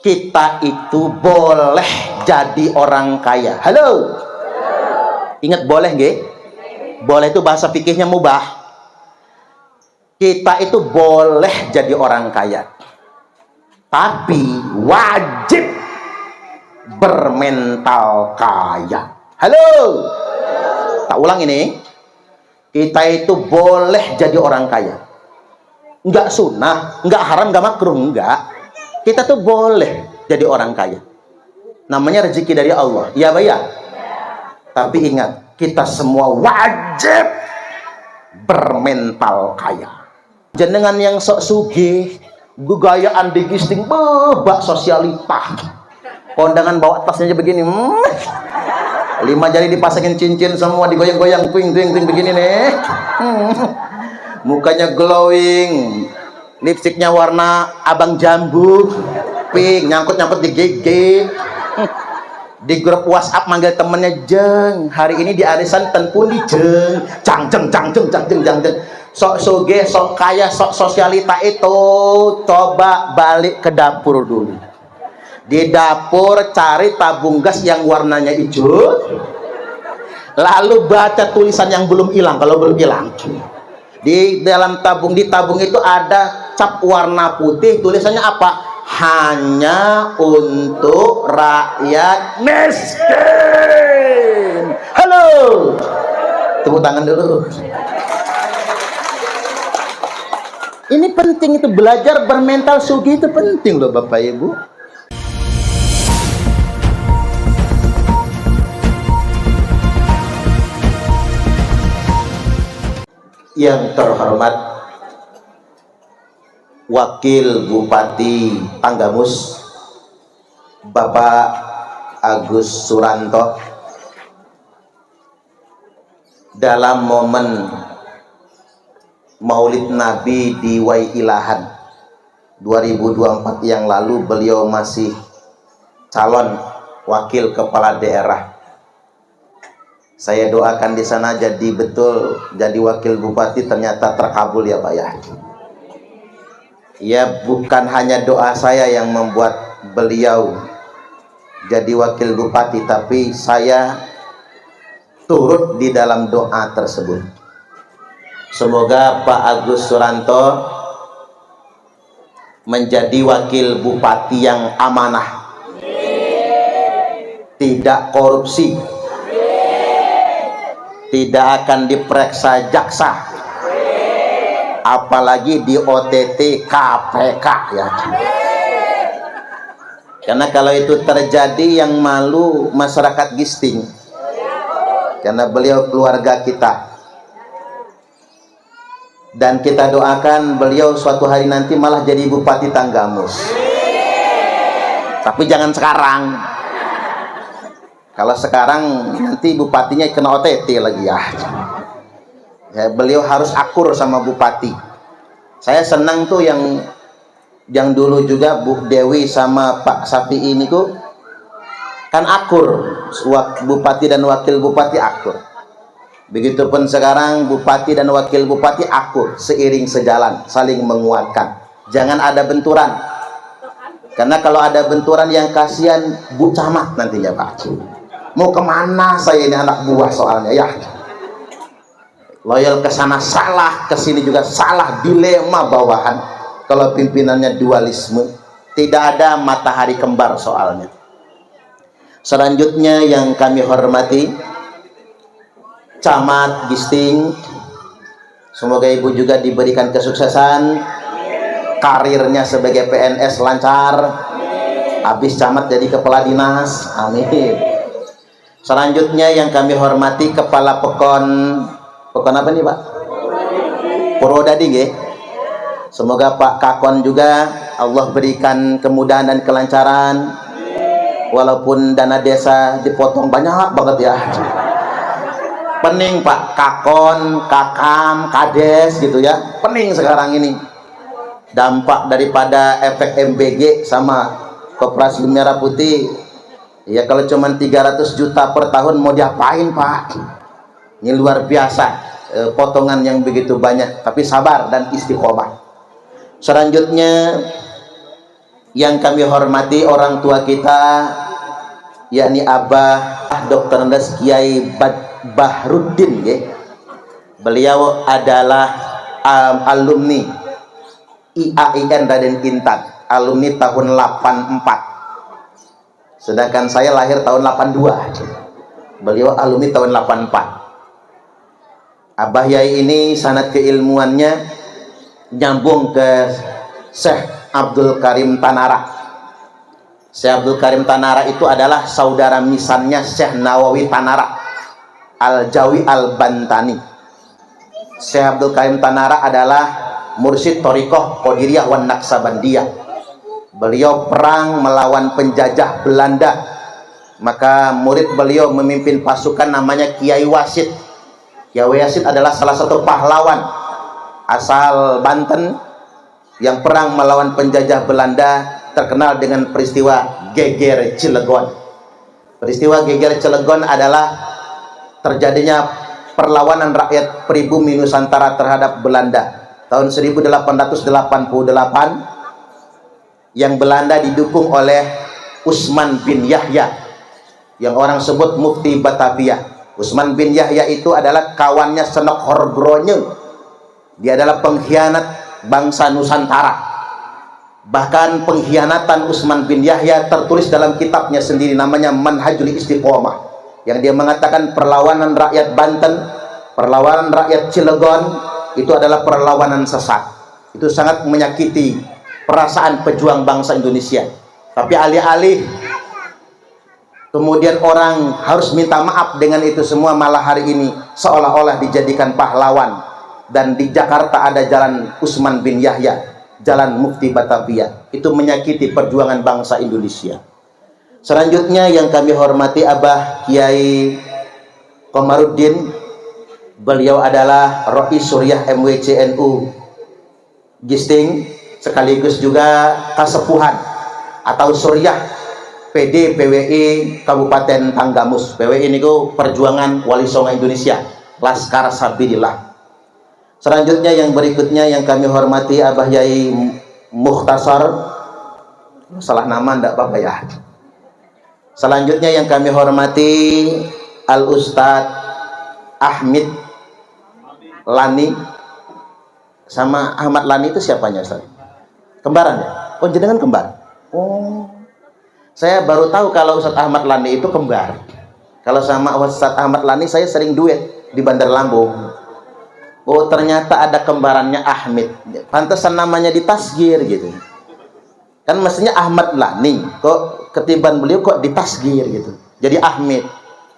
kita itu boleh jadi orang kaya. Halo, ingat boleh nggih? Boleh itu bahasa fikihnya mubah. Kita itu boleh jadi orang kaya, tapi wajib bermental kaya. Halo, tak ulang ini. Kita itu boleh jadi orang kaya, enggak sunnah, enggak haram, enggak makruh, enggak. Kita tuh boleh jadi orang kaya, namanya rezeki dari Allah, ya Pak ya. Tapi ingat, kita semua wajib bermental kaya. Jenengan yang sok sugih, gugayaan digisting, bebak sosialita, kondangan bawa tasnya aja begini, 5 jari dipasangin cincin semua, digoyang-goyang, ting begini nih, mukanya glowing, lipstiknya warna abang jambu, pink, nyangkut di gigi, di grup WhatsApp manggil temennya, jeng, hari ini di arisan tenpun di jeng, cang jeng, sok soge, sok kaya, sok sosialita itu, coba balik ke dapur dulu. Di dapur cari tabung gas yang warnanya hijau, lalu baca tulisan yang belum hilang. Kalau belum hilang, di dalam tabung, di tabung itu ada cap warna putih, tulisannya apa? Hanya untuk rakyat miskin. Halo, tepuk tangan dulu. Ini penting, itu belajar bermental sugih itu penting loh Bapak Ibu. Yang terhormat Wakil Bupati Tanggamus Bapak Agus Suranto, dalam momen Maulid Nabi di Waiilahan 2024 yang lalu, beliau masih calon wakil kepala daerah. Saya doakan di sana jadi betul jadi wakil bupati, ternyata terkabul ya Pak ya. Ya, bukan hanya doa saya yang membuat beliau jadi wakil bupati, tapi saya turut di dalam doa tersebut. Semoga Pak Agus Suranto menjadi wakil bupati yang amanah, tidak korupsi, tidak akan diperiksa jaksa, apalagi di OTT KPK ya. Karena kalau itu terjadi, yang malu masyarakat Gisting, karena beliau keluarga kita. Dan kita doakan beliau suatu hari nanti malah jadi Bupati Tanggamus. Tapi jangan sekarang. Kalau sekarang nanti bupatinya kena OTT lagi ya. Ya, beliau harus akur sama bupati. Saya senang tuh yang dulu juga Bu Dewi sama Pak Safi ini tuh kan akur, bupati dan wakil bupati akur. Begitupun sekarang bupati dan wakil bupati akur, seiring sejalan, saling menguatkan. Jangan ada benturan. Karena kalau ada benturan yang kasihan Bu Camat nantinya Pak. Mau kemana saya ini anak buah soalnya ya. Loyal ke sana salah, ke sini juga salah, dilema bawahan. Kalau pimpinannya dualisme, tidak ada matahari kembar soalnya. Selanjutnya yang kami hormati Camat Gisting, semoga Ibu juga diberikan kesuksesan, karirnya sebagai PNS lancar, habis camat jadi kepala dinas, amin. Selanjutnya yang kami hormati Kepala Pekon apa nih Pak? Purwodadi nggih. Semoga Pak Kakon juga Allah berikan kemudahan dan kelancaran. Walaupun dana desa dipotong banyak banget ya. Pening Pak Kakon, Kakam, Kades gitu ya. Pening sekarang ini. Dampak daripada efek MBG sama Koperasi Merah Putih. Ya kalau cuman 300 juta per tahun mau diapain Pak? Ini luar biasa, potongan yang begitu banyak, tapi sabar dan istiqomah. Selanjutnya yang kami hormati orang tua kita, yakni Abah Dr. Andes Kiai Bahruddin ya. Beliau adalah alumni IAIN Raden Intan, alumni tahun 84. Sedangkan saya lahir tahun 82. Beliau alumni tahun 84. Abah Yai ini sanad keilmuannya nyambung ke Syekh Abdul Karim Tanara. Syekh Abdul Karim Tanara itu adalah saudara misannya Syekh Nawawi Tanara Al-Jawi Al-Bantani. Syekh Abdul Karim Tanara adalah mursyid Thariqah Qadiriyah wan Naqsabandiyah. Beliau perang melawan penjajah Belanda. Maka murid beliau memimpin pasukan namanya Kiai Wasid. Kiai Wasid adalah salah satu pahlawan asal Banten yang perang melawan penjajah Belanda, terkenal dengan peristiwa Geger Cilegon. Peristiwa Geger Cilegon adalah terjadinya perlawanan rakyat pribumi Nusantara terhadap Belanda tahun 1888, yang Belanda didukung oleh Usman bin Yahya yang orang sebut Mufti Batavia. Usman bin Yahya itu adalah kawannya Senok Horgronye. Dia adalah pengkhianat bangsa Nusantara. Bahkan pengkhianatan Usman bin Yahya tertulis dalam kitabnya sendiri, namanya Manhajul Istiqomah, yang dia mengatakan perlawanan rakyat Banten, perlawanan rakyat Cilegon itu adalah perlawanan sesat. Itu sangat menyakiti perasaan pejuang bangsa Indonesia. Tapi alih-alih kemudian orang harus minta maaf dengan itu semua, malah hari ini seolah-olah dijadikan pahlawan. Dan di Jakarta ada jalan Usman bin Yahya, jalan Mufti Batavia. Itu menyakiti perjuangan bangsa Indonesia. Selanjutnya yang kami hormati Abah Kiai Komaruddin. Beliau adalah Rois Suriah MWCNU Gisting, sekaligus juga Kasepuhan atau Suriah PD PWI Kabupaten Tanggamus. PWI ini Perjuangan Wali Songo Indonesia, Laskar Sabilillah. Selanjutnya yang berikutnya yang kami hormati Abah Yai Mukhtasar, salah nama ndak apa ya. Selanjutnya yang kami hormati Al Ustadz Ahmid Lani. Sama Ahmad Lani itu siapanya Ustaz? Kembaran ya? Oh, jenengan kembar. Oh, saya baru tahu kalau Ustadz Ahmad Lani itu kembar. Kalau sama Ustadz Ahmad Lani saya sering duet di Bandar Lampung. Oh, ternyata ada kembarannya Ahmad. Pantesan namanya ditasgir gitu. Kan mestinya Ahmad Lani, kok ketiban beliau kok ditasgir gitu. Jadi Ahmad.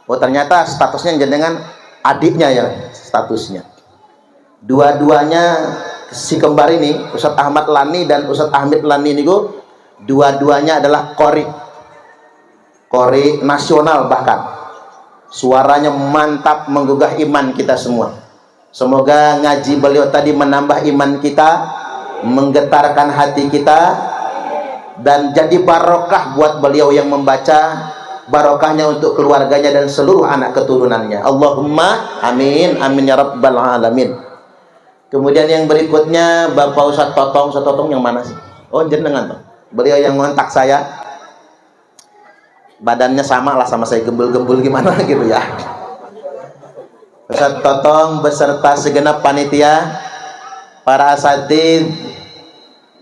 Oh, ternyata statusnya jenengan adiknya ya statusnya. Dua-duanya si kembar ini, Ustadz Ahmad Lani dan Ustadz Ahmad Lani ini dua-duanya adalah qori nasional, bahkan suaranya mantap menggugah iman kita semua. Semoga ngaji beliau tadi menambah iman kita, menggetarkan hati kita, dan jadi barokah buat beliau yang membaca, barokahnya untuk keluarganya dan seluruh anak keturunannya. Allahumma amin, amin ya rabbal alamin. Kemudian yang berikutnya Bapak Ustadz Totong. Ustadz Totong yang mana sih? Oh, jenengan toh. Beliau yang ngontak saya. Badannya sama lah sama saya, gembul-gembul gimana gitu ya. Ustadz Totong beserta segenap panitia, para asatidz,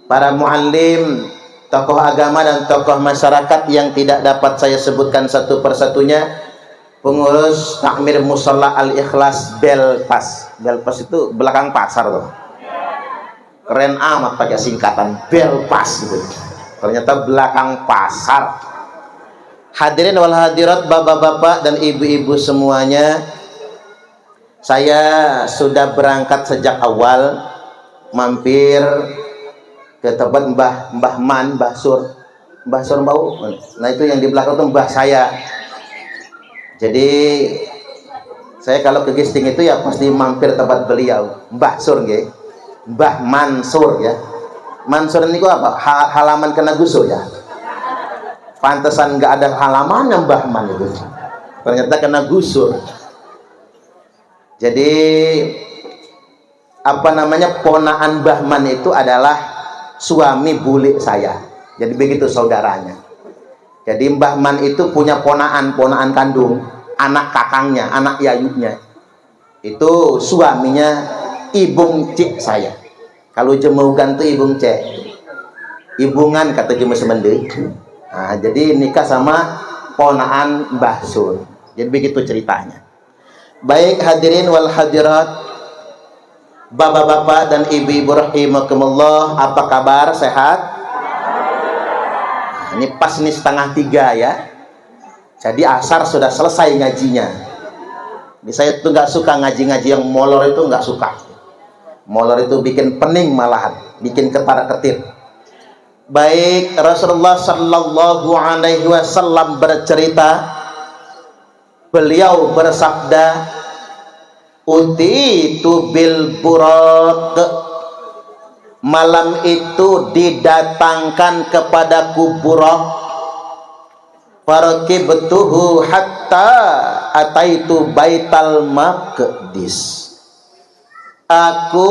para muallim, tokoh agama dan tokoh masyarakat yang tidak dapat saya sebutkan satu persatunya, pengurus takmir Musholla Al-Ikhlas Belpas. Belpas itu belakang pasar tuh. Keren amat pakai singkatan Belpas gitu. Ternyata belakang pasar. Hadirin wal hadirat, bapak-bapak dan ibu-ibu semuanya, saya sudah berangkat sejak awal, mampir ke tempat Mbah Man, Mbah Sur bau. Nah itu yang di belakang itu mbah saya. Jadi saya kalau ke Gisting itu ya pasti mampir tempat beliau, Mbah Sur nggih. Mbah Mansur ya. Mansur ini apa? Halaman kena gusur ya. Pantesan nggak ada halaman yang Mbah Man itu. Ternyata kena gusur. Jadi apa namanya, ponaan Mbah Man itu adalah suami bule saya. Jadi begitu saudaranya. Jadi Mbah Man itu punya ponaan kandung, anak kakangnya, anak yayunya. Itu suaminya ibung cik saya. Kalau jemaugan tuh ibung cek. Ibungan kata jemu semende. Nah, jadi nikah sama ponaan Mbah Sun. Jadi begitu ceritanya. Baik hadirin wal hadirat, bapak-bapak dan ibu-ibu rahimakumullah, apa kabar? Sehat? Ini pas nih 2:30 ya. Jadi asar sudah selesai ngajinya. Ini saya tuh nggak suka ngaji-ngaji yang molor, itu nggak suka. Molor itu bikin pening malahan, bikin ketar-ketir. Baik, Rasulullah Sallallahu Alaihi Wasallam bercerita, beliau bersabda, utitu bil buraq, malam itu didatangkan kepadaku buraq, faraqibtuhu hatta ataitu baital maqdis. Aku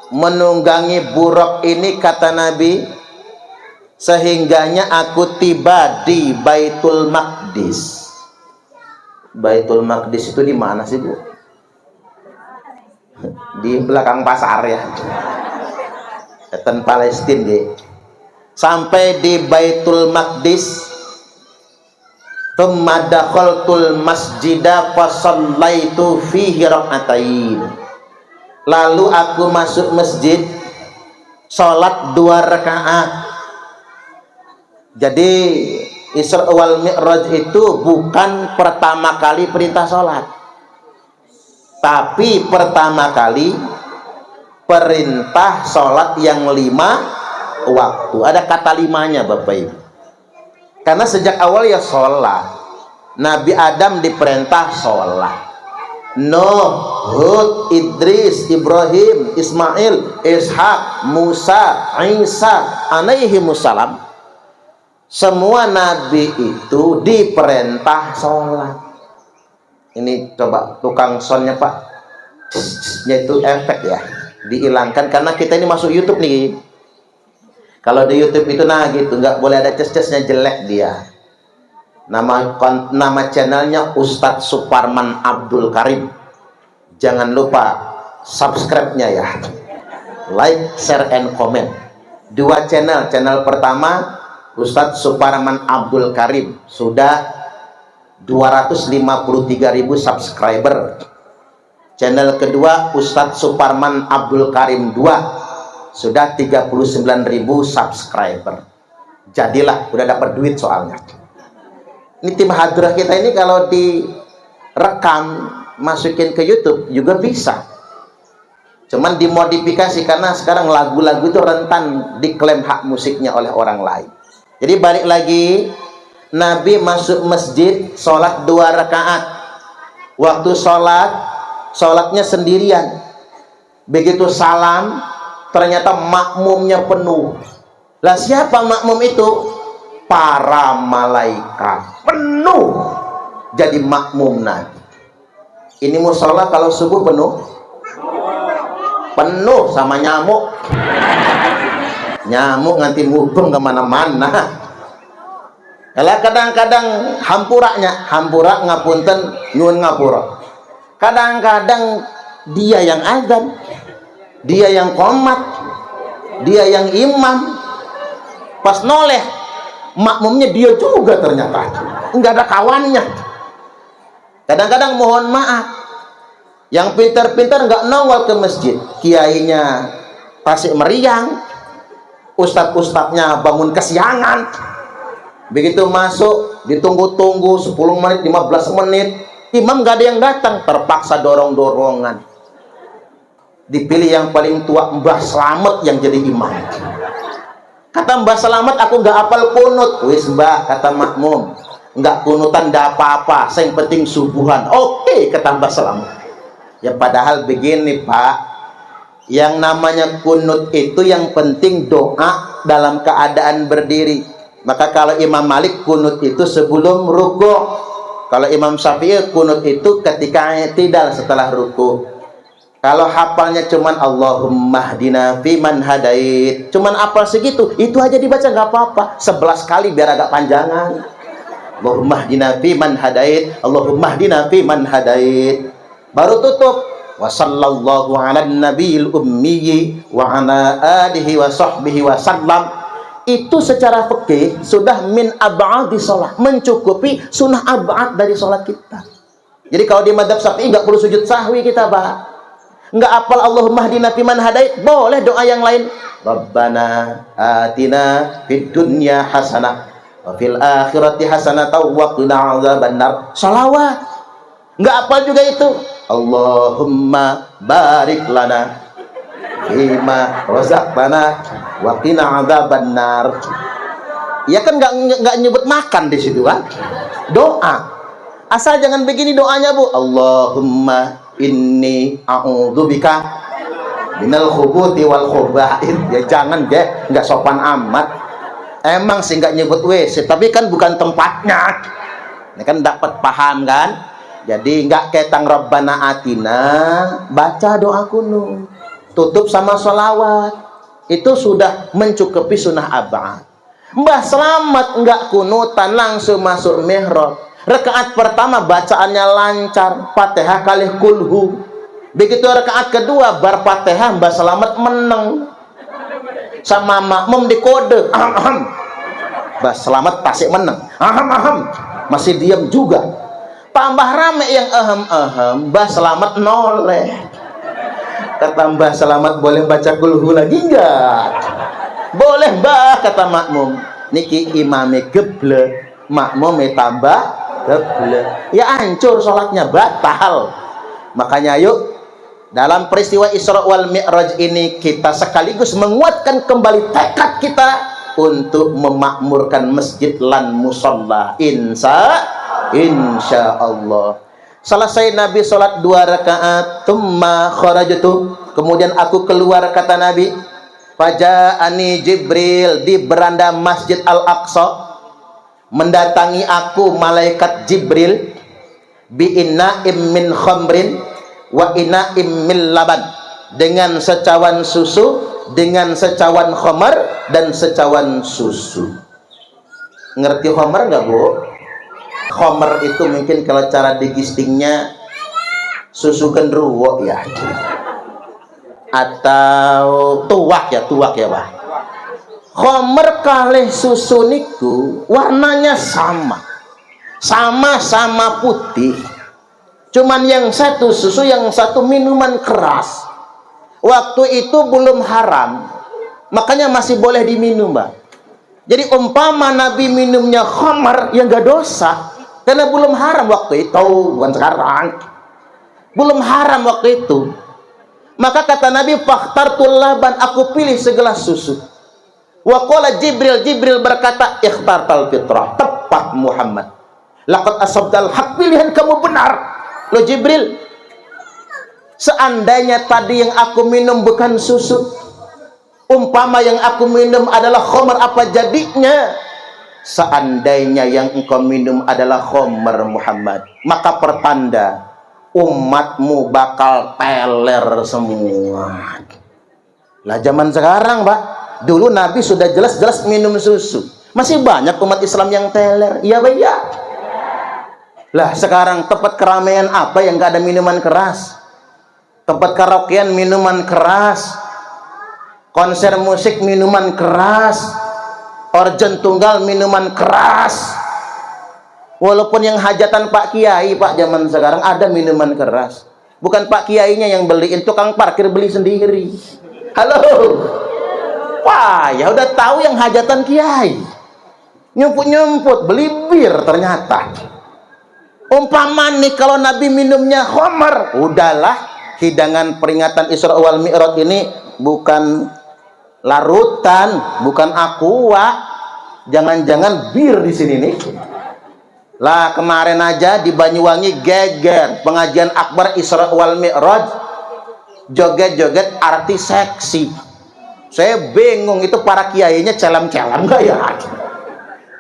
menunggangi buraq ini, kata Nabi, sehingganya aku tiba di Baitul Maqdis. Baitul Maqdis itu di mana sih, Bu? Di belakang pasar ya. Eten Palestina deh. Sampai di Baitul Maqdis, thumma dakhaltul masjida fa shallaitu fihi rak'atain. Lalu aku masuk masjid, sholat 2 rakaat. Jadi Isra wal Mi'raj itu bukan pertama kali perintah sholat, tapi pertama kali perintah sholat yang 5 waktu. Ada kata 5-nya Bapak Ibu. Karena sejak awal ya sholat. Nabi Adam diperintah sholat. Nuh, Hud, Idris, Ibrahim, Ismail, Ishak, Musa, Isa alaihimussalam, semua nabi itu diperintah sholat. Ini coba tukang soundnya Pak, yaitu efek ya, dihilangkan karena kita ini masuk YouTube nih. Kalau di YouTube itu nah gitu, nggak boleh ada ces-cesnya, jelek dia. Nama channelnya Ustadz Suparman Abdul Karim. Jangan lupa subscribe-nya ya, like, share, and comment. 2 channel. Channel pertama Ustadz Suparman Abdul Karim sudah 253.000 subscriber. Channel kedua Ustadz Suparman Abdul Karim 2 sudah 39.000 subscriber. Jadilah, udah dapat duit soalnya. Ini tim hadrah kita ini kalau direkam masukin ke YouTube juga bisa. Cuman dimodifikasi karena sekarang lagu-lagu itu rentan diklaim hak musiknya oleh orang lain. Jadi balik lagi, Nabi masuk masjid, sholat 2 rakaat. Waktu sholatnya sendirian. Begitu salam, ternyata makmumnya penuh. Lah siapa makmum itu? Para malaikat penuh jadi makmum Nabi. Ini musola kalau subuh penuh sama nyamuk. Nyamuk nganti mubeng kemana-mana. Kalau kadang-kadang hampura ngapunten nyuwun ngapura. Kadang-kadang dia yang azan, dia yang qomat, dia yang imam. Pas noleh makmumnya dia juga ternyata, nggak ada kawannya. Kadang-kadang mohon maaf, yang pintar-pintar nggak nongol ke masjid, kiainya tasik meriang, ustadz-ustadznya bangun kesiangan. Begitu masuk ditunggu-tunggu 10 menit, 15 menit, imam nggak ada yang datang, terpaksa dorong-dorongan. Dipilih yang paling tua, Mbah Slamet yang jadi imam. Kata Mbah Slamet, aku nggak apal kunut. Wis Mbah, kata makmum, nggak kunutan nggak apa-apa, yang penting subuhan. Oke, kata Mbah Slamet. Ya padahal begini Pak, yang namanya kunut itu yang penting doa dalam keadaan berdiri. Maka kalau Imam Malik kunut itu sebelum ruku'. Kalau Imam Syafi'i kunut itu ketika i'tidal setelah ruku'. Kalau hafalnya cuman Allahumma hdina fiman hadait, cuman hafal segitu, itu aja dibaca nggak apa-apa. 11 kali biar agak panjangan. Allahumma hdina fiman hadait, Allahumma hdina fiman hadait. Baru tutup. Wa sallallahu ala nabiyil ummi wa ala alihi wa sahbihi wa sallam. Itu secara fikih sudah min ab'adi sholat, mencukupi sunnah ab'ad dari sholat kita. Jadi kalau di madzhab Syafi'i nggak perlu sujud sahwi kita, Pak. Nggak apal Allahumma hdina fiman hadait, boleh doa yang lain. Rabbana atina fid dunya hasanah wa fil akhirati hasanah wa qina adzabannar. Shalawat. Nggak apal juga itu. Allahumma barik lana fima razaqtana wa qina adzabannar. Ya kan nggak nyebut makan di situ kan? Doa. Asal jangan begini doanya, Bu. Allahumma inni a'udzubika minal khubuthi wal khaba'ith. Ya jangan deh, nggak sopan amat. Emang sih nggak nyebut WC, tapi kan bukan tempatnya. Ini kan dapat paham kan? Jadi nggak ketang Rabbana atina, baca doa kuno, tutup sama sholawat. Itu sudah mencukupi sunnah ab'ad. Mbah Slamet nggak kunutan, langsung masuk mihrab. Rakaat pertama bacaannya lancar, Fatihah kali kulhu. Begitu rakaat kedua bar Fatihah Mbah Slamet meneng. Sama makmum dikode. Mbah Slamet tasik meneng. Masih diam juga. Tambah rame yang Mbah Slamet noleh. Kata Mbah Slamet, boleh baca kulhu lagi enggak? Boleh, Mbah, kata makmum. Niki imame geble, makmume tambah geble. Ya hancur sholatnya, batal. Makanya yuk, dalam peristiwa Isra wal Mi'raj ini kita sekaligus menguatkan kembali tekad kita untuk memakmurkan masjid lan musalla. Insya Allah. Selesai Nabi sholat 2 rakaat, tumma kharajtu, kemudian aku keluar, kata Nabi. Faja'ani Jibril, di beranda Masjid Al-Aqsa mendatangi aku malaikat Jibril, bi inna'im min khamrin wa inna'im min laban, dengan secawan susu, dengan secawan khamar dan secawan susu. Ngerti khamar nggak, Bu? Khamar itu mungkin kalau cara digistingnya susu genderuwo ya, atau tuak ya Pak. Khamar kalih susu niku warnanya sama-sama putih, cuman yang satu susu, yang satu minuman keras. Waktu itu belum haram, makanya masih boleh diminum, Mbak. Jadi umpama Nabi minumnya khamar, ya nggak dosa, karena belum haram waktu itu, bukan sekarang. Belum haram waktu itu. Maka kata Nabi, fakhtartul laban, aku pilih segelas susu. Wa qala Jibril berkata, ikhtartal fitrah, tepat Muhammad. Laqad asabtal haq, pilihan kamu benar. Loh Jibril, seandainya tadi yang aku minum bukan susu, umpama yang aku minum adalah khamar, apa jadinya? Seandainya yang engkau minum adalah khamar Muhammad, maka pertanda umatmu bakal teler semua. Lah zaman sekarang, Pak, dulu Nabi sudah jelas-jelas minum susu, masih banyak umat Islam yang teler. Iya, Pak, ya. Lah sekarang tempat keramaian apa yang gak ada minuman keras? Tempat karaokean minuman keras, konser musik minuman keras, organ tunggal minuman keras. Walaupun yang hajatan Pak Kiai, Pak, zaman sekarang ada minuman keras. Bukan Pak Kiainya yang beliin, tukang parkir beli sendiri. Halo. Wah, ya udah tahu yang hajatan Kiai. Nyumput-nyumput beli bir ternyata. Umpama nih kalau Nabi minumnya khamar, udahlah, hidangan peringatan Isra wal Mi'raj ini bukan larutan, bukan aqua. Jangan-jangan bir di sini nih. Lah kemarin aja di Banyuwangi geger pengajian akbar Isra wal Mi'raj, joget-joget artis seksi. Saya bingung, itu para kiainya celam-celam nggak ya?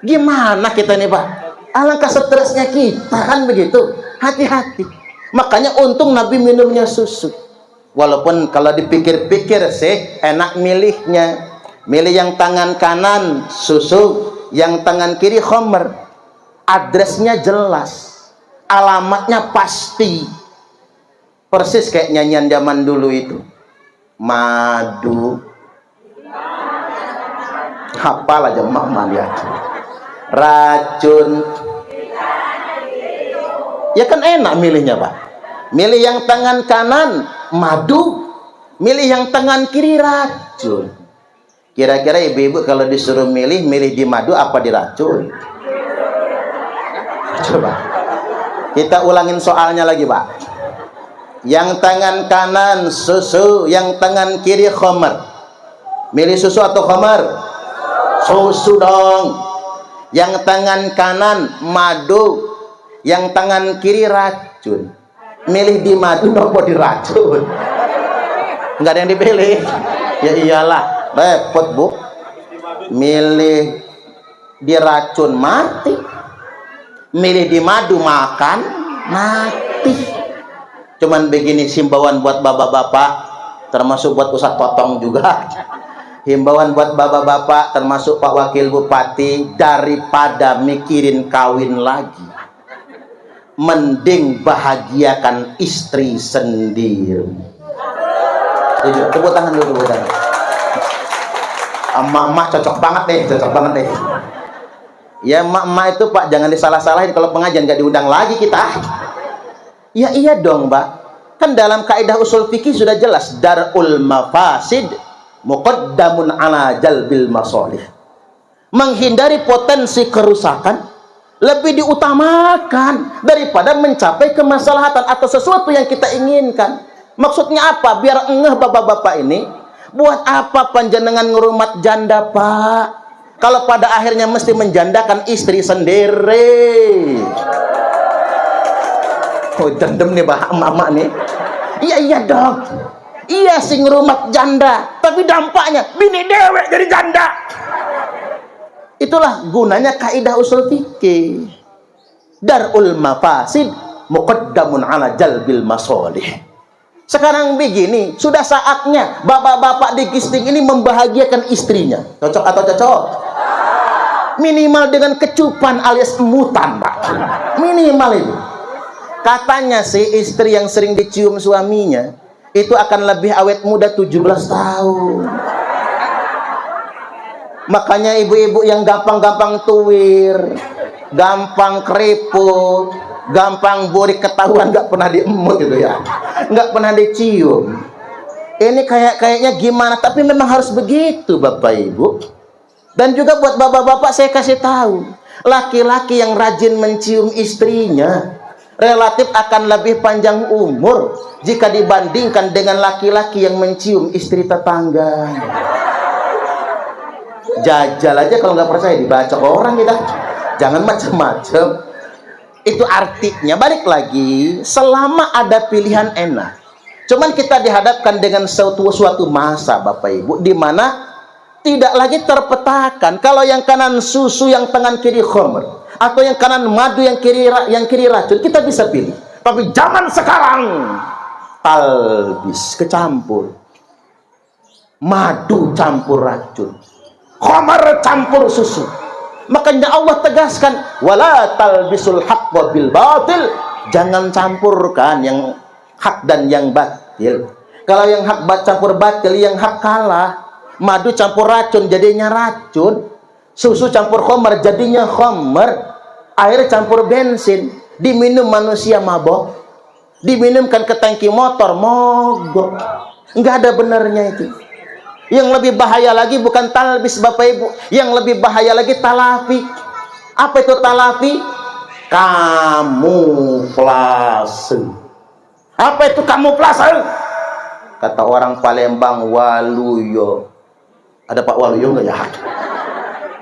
Gimana kita nih, Pak? Alangkah stresnya kita kan begitu. Hati-hati. Makanya untung Nabi minumnya susu. Walaupun kalau dipikir-pikir sih enak milihnya. Milih yang tangan kanan susu, yang tangan kiri khamr. Adresnya jelas, alamatnya pasti. Persis kayak nyanyian zaman dulu itu. Madu. Hafal aja mama lihat. Racun. Ya kan enak milihnya, Pak. Milih yang tangan kanan madu, milih yang tangan kiri racun. Kira-kira ibu-ibu kalau disuruh milih di madu apa di racun? Coba kita ulangin soalnya lagi, Pak. Yang tangan kanan susu, yang tangan kiri khamr. Milih susu atau khamr? Susu dong. Yang tangan kanan madu, yang tangan kiri racun. Milih di madu nopo di racun? Enggak ada yang dipilih. Ya iyalah, repot Bu. Milih di racun mati, milih di madu makan mati. Cuman begini himbauan buat bapak-bapak, termasuk buat Ustadz Potong juga. Himbauan buat bapak-bapak termasuk Pak Wakil Bupati, daripada mikirin kawin lagi, mending bahagiakan istri sendiri. Tepuk tangan dulu, tepuk tangan. Emak-emak cocok banget deh, cocok banget deh. Ya emak-emak itu Pak, jangan disalah-salahin kalau pengajian nggak diundang lagi kita. Ya iya dong Mbak, kan dalam kaidah usul fikih sudah jelas, darul mafasid muqaddamun ala jalbil masolih. Menghindari potensi kerusakan lebih diutamakan daripada mencapai kemaslahatan atau sesuatu yang kita inginkan. Maksudnya apa? Biar ngeh bapak-bapak ini, buat apa panjenengan ngurumat janda Pak, kalau pada akhirnya mesti menjandakan istri sendiri. Oh dendam nih bah emak nih. Iya dong. Iya sing ngurumat janda, tapi dampaknya bini dewek jadi janda. Itulah gunanya kaidah usul fikih. Darul mafasid muqaddamun ala jalbil masolih. Sekarang begini, sudah saatnya bapak-bapak di Gisting ini membahagiakan istrinya. Cocok atau cocok? Minimal dengan kecupan alias emutan, Pak. Minimal itu. Katanya sih istri yang sering dicium suaminya itu akan lebih awet muda 17 tahun. Makanya ibu-ibu yang gampang-gampang tuwir, gampang keriput, gampang burik ketahuan nggak pernah diemut gitu ya, nggak pernah dicium. Ini kayaknya gimana? Tapi memang harus begitu Bapak Ibu. Dan juga buat bapak-bapak saya kasih tahu, laki-laki yang rajin mencium istrinya relatif akan lebih panjang umur jika dibandingkan dengan laki-laki yang mencium istri tetangga. Jajal aja kalau nggak percaya, dibaca orang kita. Jangan macam-macam. Itu artinya balik lagi, selama ada pilihan enak. Cuman kita dihadapkan dengan suatu masa Bapak Ibu di mana tidak lagi terpetakan kalau yang kanan susu, yang tangan kiri khamr, atau yang kanan madu, yang kiri racun. Kita bisa pilih. Tapi zaman sekarang talbis, kecampur. Madu campur racun, khamr campur susu. Makanya Allah tegaskan, wala talbisul haqqa bil batil. Jangan campurkan yang hak dan yang batil. Kalau yang hak campur batil, yang hak kalah. Madu campur racun jadinya racun, susu campur khamr jadinya khamr, air campur bensin, diminum manusia mabok, diminumkan ke tangki motor mogok. Nggak ada benarnya itu. Yang lebih bahaya lagi bukan talbis Bapak Ibu, yang lebih bahaya lagi talafi. Apa itu talafi? Kamuflase. Apa itu kamuflase? Kata orang Palembang, waluyo. Ada Pak Waluyo nggak ya?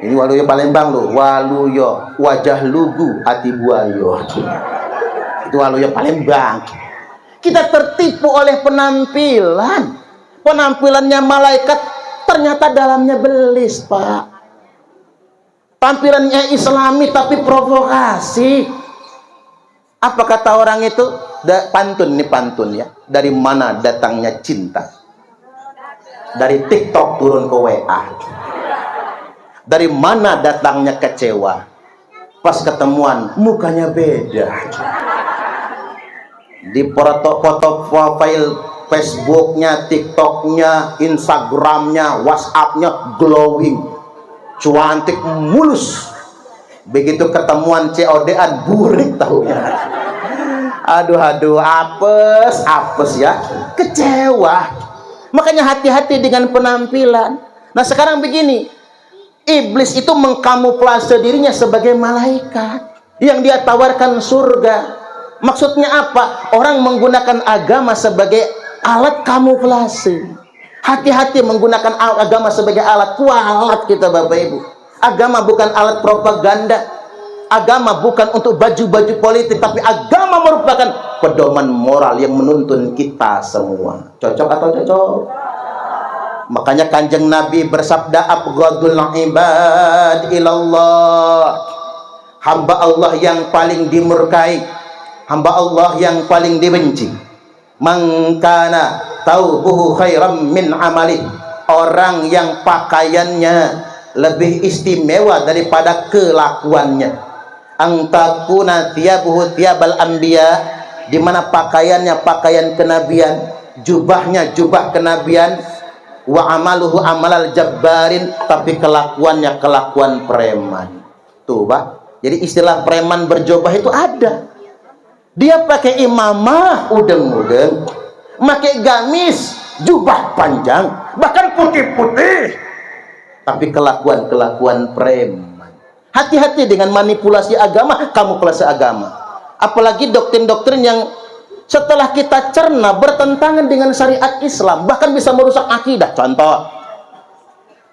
Ini Waluyo Palembang loh. Waluyo, wajah lugu hati buayo. Itu Waluyo Palembang. Kita tertipu oleh penampilan. Penampilannya malaikat, ternyata dalamnya belis, Pak. Tampilannya islami tapi provokasi. Apa kata orang itu? pantun nih, pantun ya. Dari mana datangnya cinta? Dari TikTok turun ke WA. Dari mana datangnya kecewa? Pas ketemuan mukanya beda. Di foto profile Facebooknya, TikToknya, Instagramnya, WhatsAppnya glowing, cantik mulus. Begitu ketemuan COD-an burik tahunya. Aduh, apes ya, kecewa. Makanya hati-hati dengan penampilan. Nah sekarang begini, iblis itu mengkamuflase dirinya sebagai malaikat yang dia tawarkan surga. Maksudnya apa? Orang menggunakan agama sebagai alat kamuflase. Hati-hati menggunakan agama sebagai alat kualat kita Bapak Ibu. Agama bukan alat propaganda. Agama bukan untuk baju-baju politik, tapi agama merupakan pedoman moral yang menuntun kita semua. Cocok atau cocok? Makanya Kanjeng Nabi bersabda, abghadul ibad ilallah. Hamba Allah yang paling dimurkai, hamba Allah yang paling dibenci. Mangkana taubuhu khairam min amali. Orang yang pakaiannya lebih istimewa daripada kelakuannya. Angtakuna thiyabuhu thiyabal anbiya, di mana pakaiannya pakaian kenabian, jubahnya jubah kenabian, wa amaluhu amalal jabbarin, tapi kelakuannya kelakuan preman. Tuh, Pak. Jadi istilah preman berjubah itu ada. Dia pakai imamah udeng-udeng, pakai gamis, jubah panjang, bahkan putih-putih, tapi kelakuan preman. Hati-hati dengan manipulasi agama, kamuflase agama. Apalagi doktrin-doktrin yang setelah kita cerna bertentangan dengan syariat Islam, bahkan bisa merusak akidah. Contoh,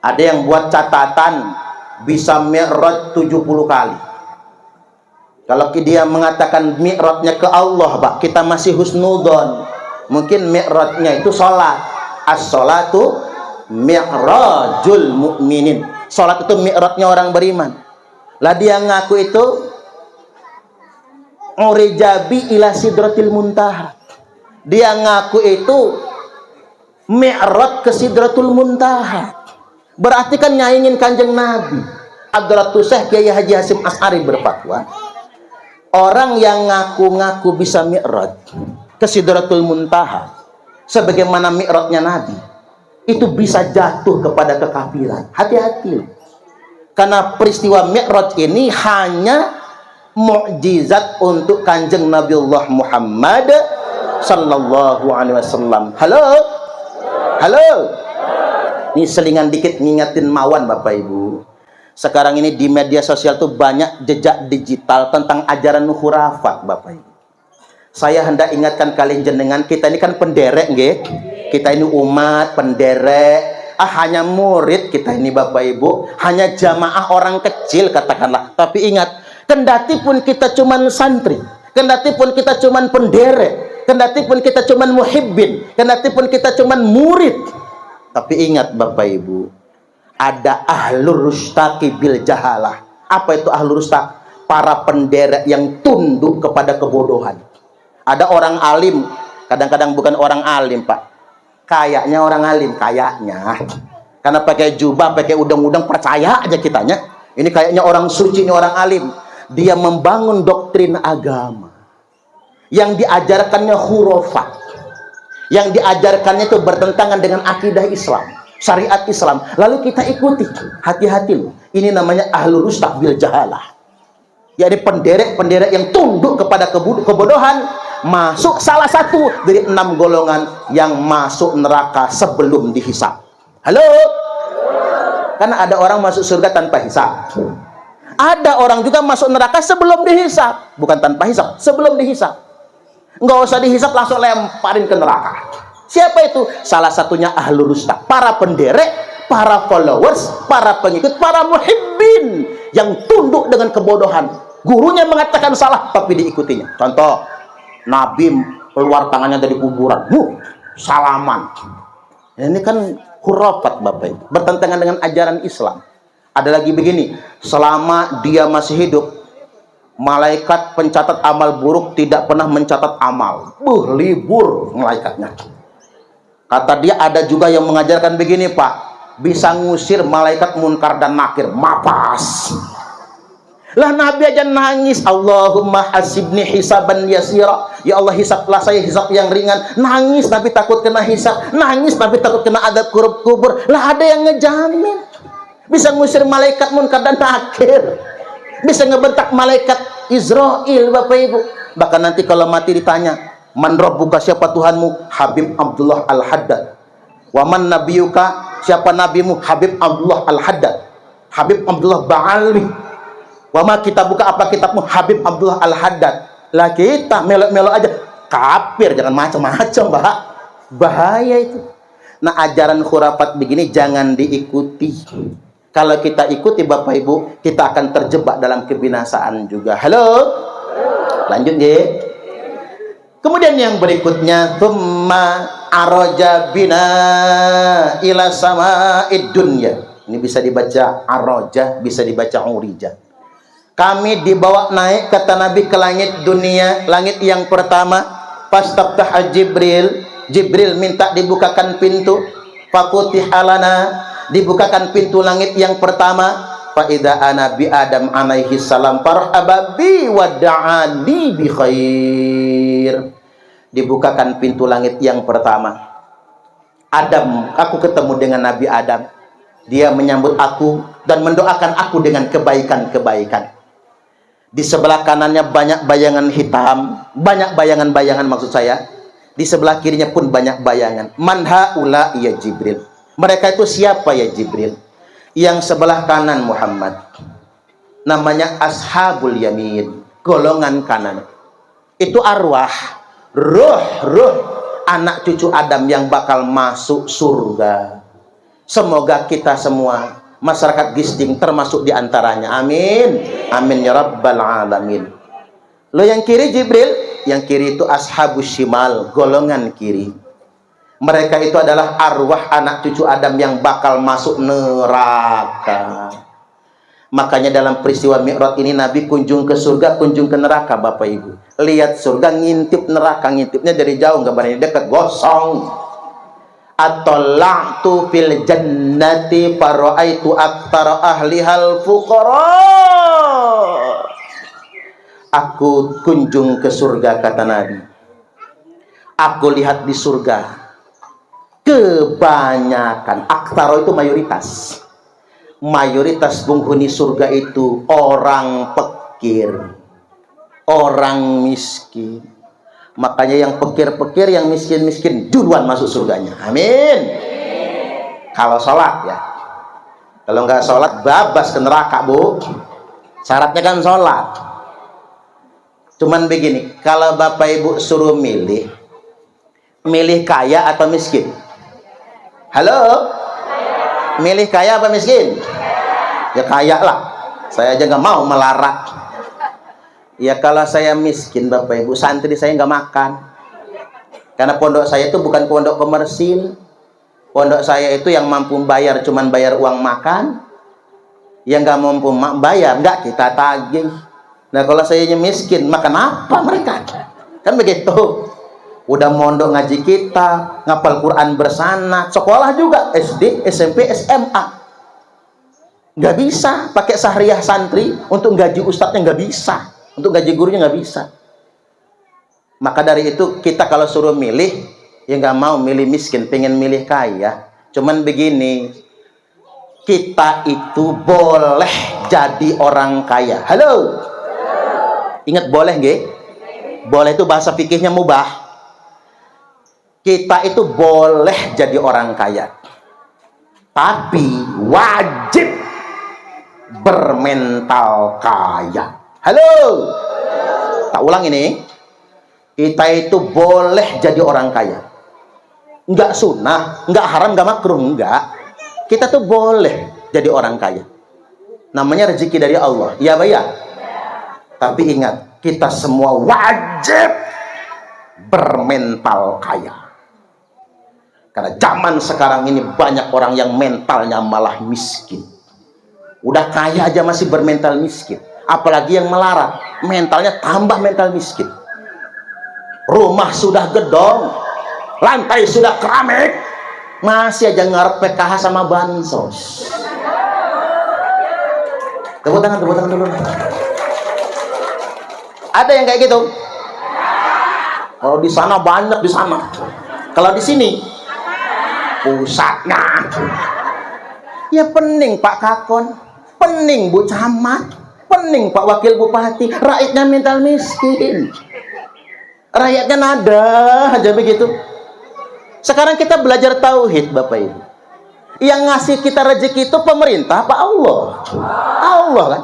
ada yang buat catatan bisa mi'raj 70 kali. Kalau dia mengatakan mi'rajnya ke Allah, Pak, kita masih husnudon. Mungkin mi'rajnya itu sholat. As-sholatu mi'rajul mu'minin. Sholat itu mi'rajnya orang beriman. Lah dia ngaku itu urijabi ila sidratil muntaha. Dia ngaku itu mi'raj ke sidratul muntaha. Berarti kan nyaingin Kanjeng Nabi. Abdurrahman Syekh Kiai Haji Hasyim Asy'ari berfatwa, orang yang ngaku-ngaku bisa mi'raj ke sidratul muntaha sebagaimana mi'rajnya Nabi, itu bisa jatuh kepada kekafiran. Hati-hati. Karena peristiwa mi'raj ini hanya mukjizat untuk Kanjeng Nabiullah Muhammad sallallahu alaihi wasallam. Halo? Ini selingan dikit ngingetin Mawan Bapak Ibu. Sekarang ini di media sosial tuh banyak jejak digital tentang ajaran khurafat Bapak Ibu. Saya hendak ingatkan kalian jenengan, kita ini kan penderek nggih. Kita ini umat penderek. Hanya murid kita ini Bapak Ibu, hanya jamaah orang kecil katakanlah. Tapi ingat, kendati pun kita cuman santri, kendati pun kita cuman penderek, kendati pun kita cuman muhibbin, kendati pun kita cuman murid, tapi ingat Bapak Ibu, ada ahlur rustaqi bil jahalah. Apa itu ahlur rustaq? Para penderek yang tunduk kepada kebodohan. Ada orang alim, kadang-kadang bukan orang alim Pak, kayaknya orang alim, kayaknya, karena pakai jubah, pakai udang-udang, percaya aja kitanya ini kayaknya orang suci, ini orang alim. Dia membangun doktrin agama yang diajarkannya khurafat, yang diajarkannya itu bertentangan dengan akidah Islam, syariat Islam, lalu kita ikuti. Hati-hati loh, ini namanya ahlur rustaq bil jahalah, yakni penderek-penderek yang tunduk kepada kebodohan, masuk salah satu dari 6 golongan yang masuk neraka sebelum dihisab. Halo? Karena ada orang masuk surga tanpa hisab. Ada orang juga masuk neraka sebelum dihisab. Bukan tanpa hisab, sebelum dihisab. Nggak usah dihisab, langsung lemparin ke neraka. Siapa itu? Salah satunya ahlur rustaq, para penderek, para followers, para pengikut, para muhibbin yang tunduk dengan kebodohan. Gurunya mengatakan salah tapi diikutinya. Contoh, Nabi keluar tangannya dari kuburan, salaman. Ini kan khurafat Bapak Ibu, bertentangan dengan ajaran Islam. Ada lagi begini, selama dia masih hidup, Malaikat pencatat amal buruk tidak pernah mencatat amal. Libur malaikatnya. Kata dia ada juga yang mengajarkan begini, Pak, bisa ngusir malaikat munkar dan nakir, mapas. Lah Nabi aja nangis, Allahumma hasibni hisaban yasira, ya Allah hisablah saya hisab yang ringan. Nangis Nabi takut kena hisab, nangis Nabi takut kena adab kubur. Lah ada yang ngejamin bisa ngusir malaikat munkar dan nakir, bisa ngebentak malaikat Israel, Bapak Ibu. Bahkan nanti kalau mati ditanya, man rabbuka, siapa Tuhanmu? Habib Abdullah Al-Haddad. Wa man nabiyuka, siapa nabimu? Habib Abdullah Al-Haddad. Habib Abdullah Ba'alwi. Wama kita buka apa kitabmu? Habib Abdullah Al-Haddad. Lah kita melok-melok aja kafir, jangan macam-macam, Pak. Bahaya itu. Nah, ajaran khurafat begini jangan diikuti. Kalau kita ikuti, Bapak Ibu, kita akan terjebak dalam kebinasaan juga. Halo? Lanjut, nggih. Kemudian yang berikutnya, tsumma araja bina ila sama'id dunya. Ini bisa dibaca araja, bisa dibaca urija. Kami dibawa naik, kata Nabi, ke langit dunia, langit yang pertama. Fastaftah Jibril, Jibril minta dibukakan pintu. Fakutih alana, dibukakan pintu langit yang pertama. Faida anabi Adam alaihi salam farhaba bi wa da'ani bi khair. Dibukakan pintu langit yang pertama. Adam, aku ketemu dengan Nabi Adam. Dia menyambut aku dan mendoakan aku dengan kebaikan-kebaikan. Di sebelah kanannya banyak bayangan hitam, banyak bayangan-bayangan maksud saya. Di sebelah kirinya pun banyak bayangan. Man haula ya Jibril. Mereka itu siapa ya Jibril? Yang sebelah kanan Muhammad, namanya ashabul yamin, golongan kanan. Itu arwah, ruh anak cucu Adam yang bakal masuk surga. Semoga kita semua masyarakat Gisting termasuk diantaranya. Amin. Amin ya rabbal alamin. Lo yang kiri Jibril, yang kiri itu ashabus shimal, golongan kiri. Mereka itu adalah arwah anak cucu Adam yang bakal masuk neraka. Makanya dalam peristiwa Mi'raj ini Nabi kunjung ke surga, kunjung ke neraka, Bapak Ibu. Lihat surga, ngintip neraka, ngintipnya dari jauh, nggak berani dekat, gosong. Atola'tu fil jannati fara'aitu aktsara ahlihal fuqara. Aku kunjung ke surga, kata Nabi. Aku lihat di surga kebanyakan, aktsara itu mayoritas. Mayoritas penghuni surga itu orang pekir, orang miskin. Makanya yang pekir-pekir, yang miskin-miskin duluan masuk surganya. Amin. Kalau sholat ya. Kalau nggak sholat babas ke neraka, Bu. Syaratnya kan sholat. Cuman begini, kalau Bapak Ibu suruh milih kaya atau miskin? Halo? Milih kaya apa miskin? Ya kaya lah. Saya aja nggak mau melarat. Ya kalau saya miskin, Bapak Ibu, santri saya nggak makan. Karena pondok saya itu bukan pondok komersil. Pondok saya itu yang mampu bayar cuman bayar uang makan. Yang nggak mampu bayar nggak kita tagih. Nah kalau saya miskin, makan apa mereka? Kan begitu. Udah mondok ngaji kita, ngapal Quran bersana, sekolah juga SD, SMP, SMA. Nggak bisa pakai sahriyah santri untuk gaji ustadznya, nggak bisa. Untuk gaji gurunya nggak bisa. Maka dari itu kita kalau suruh milih, ya nggak mau milih miskin, pengen milih kaya. Cuman begini, kita itu boleh jadi orang kaya. Halo? Ingat boleh nggih? Boleh itu bahasa fikihnya mubah. Kita itu boleh jadi orang kaya. Tapi wajib bermental kaya. Halo, tak ulang ini. Kita itu boleh jadi orang kaya. Enggak sunnah, enggak haram, enggak makruh, enggak. Kita tuh boleh jadi orang kaya. Namanya rezeki dari Allah. Iya, Pak ya? Tapi ingat, kita semua wajib bermental kaya. Karena zaman sekarang ini banyak orang yang mentalnya malah miskin. Udah kaya aja masih bermental miskin. Apalagi yang melarat. mentalnya tambah mental miskin. Rumah sudah gedong, lantai sudah keramik, masih aja ngarep PKH sama bansos. Tepuk tangan dulu. Ada yang kayak gitu? Kalau di sana banyak di sana. Kalau di sini pusatnya. Ya pening Pak Kakon, pening Bu Camat, pening Pak Wakil Bupati, rakyatnya mental miskin. Rakyatnya nada aja begitu. Sekarang kita belajar tauhid Bapak Ibu. Yang ngasih kita rezeki itu pemerintah apa Allah? Allah kan?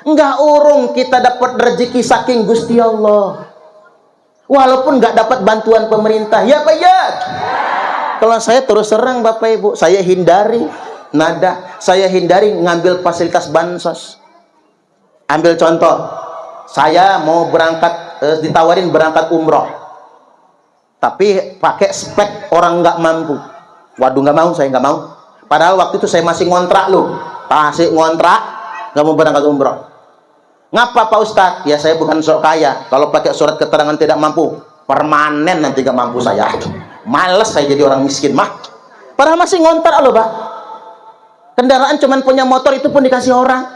Enggak urung kita dapat rezeki saking Gusti Allah. Walaupun enggak dapat bantuan pemerintah, ya Pak ya. Kalau saya terus terang Bapak Ibu, saya hindari nada, saya hindari ngambil fasilitas bansos. Ambil contoh, saya mau berangkat, ditawarin berangkat umroh, tapi pakai spek orang nggak mampu. Waduh, nggak mau, saya nggak mau. Padahal waktu itu saya masih ngontrak loh, masih ngontrak, nggak mau berangkat umroh. Ngapa Pak Ustadz? Ya saya bukan sok kaya. Kalau pakai surat keterangan tidak mampu, permanen nanti nggak mampu saya. Males saya jadi orang miskin mah. Padahal masih ngontrak loh Pak. Kendaraan cuman punya motor itu pun dikasih orang.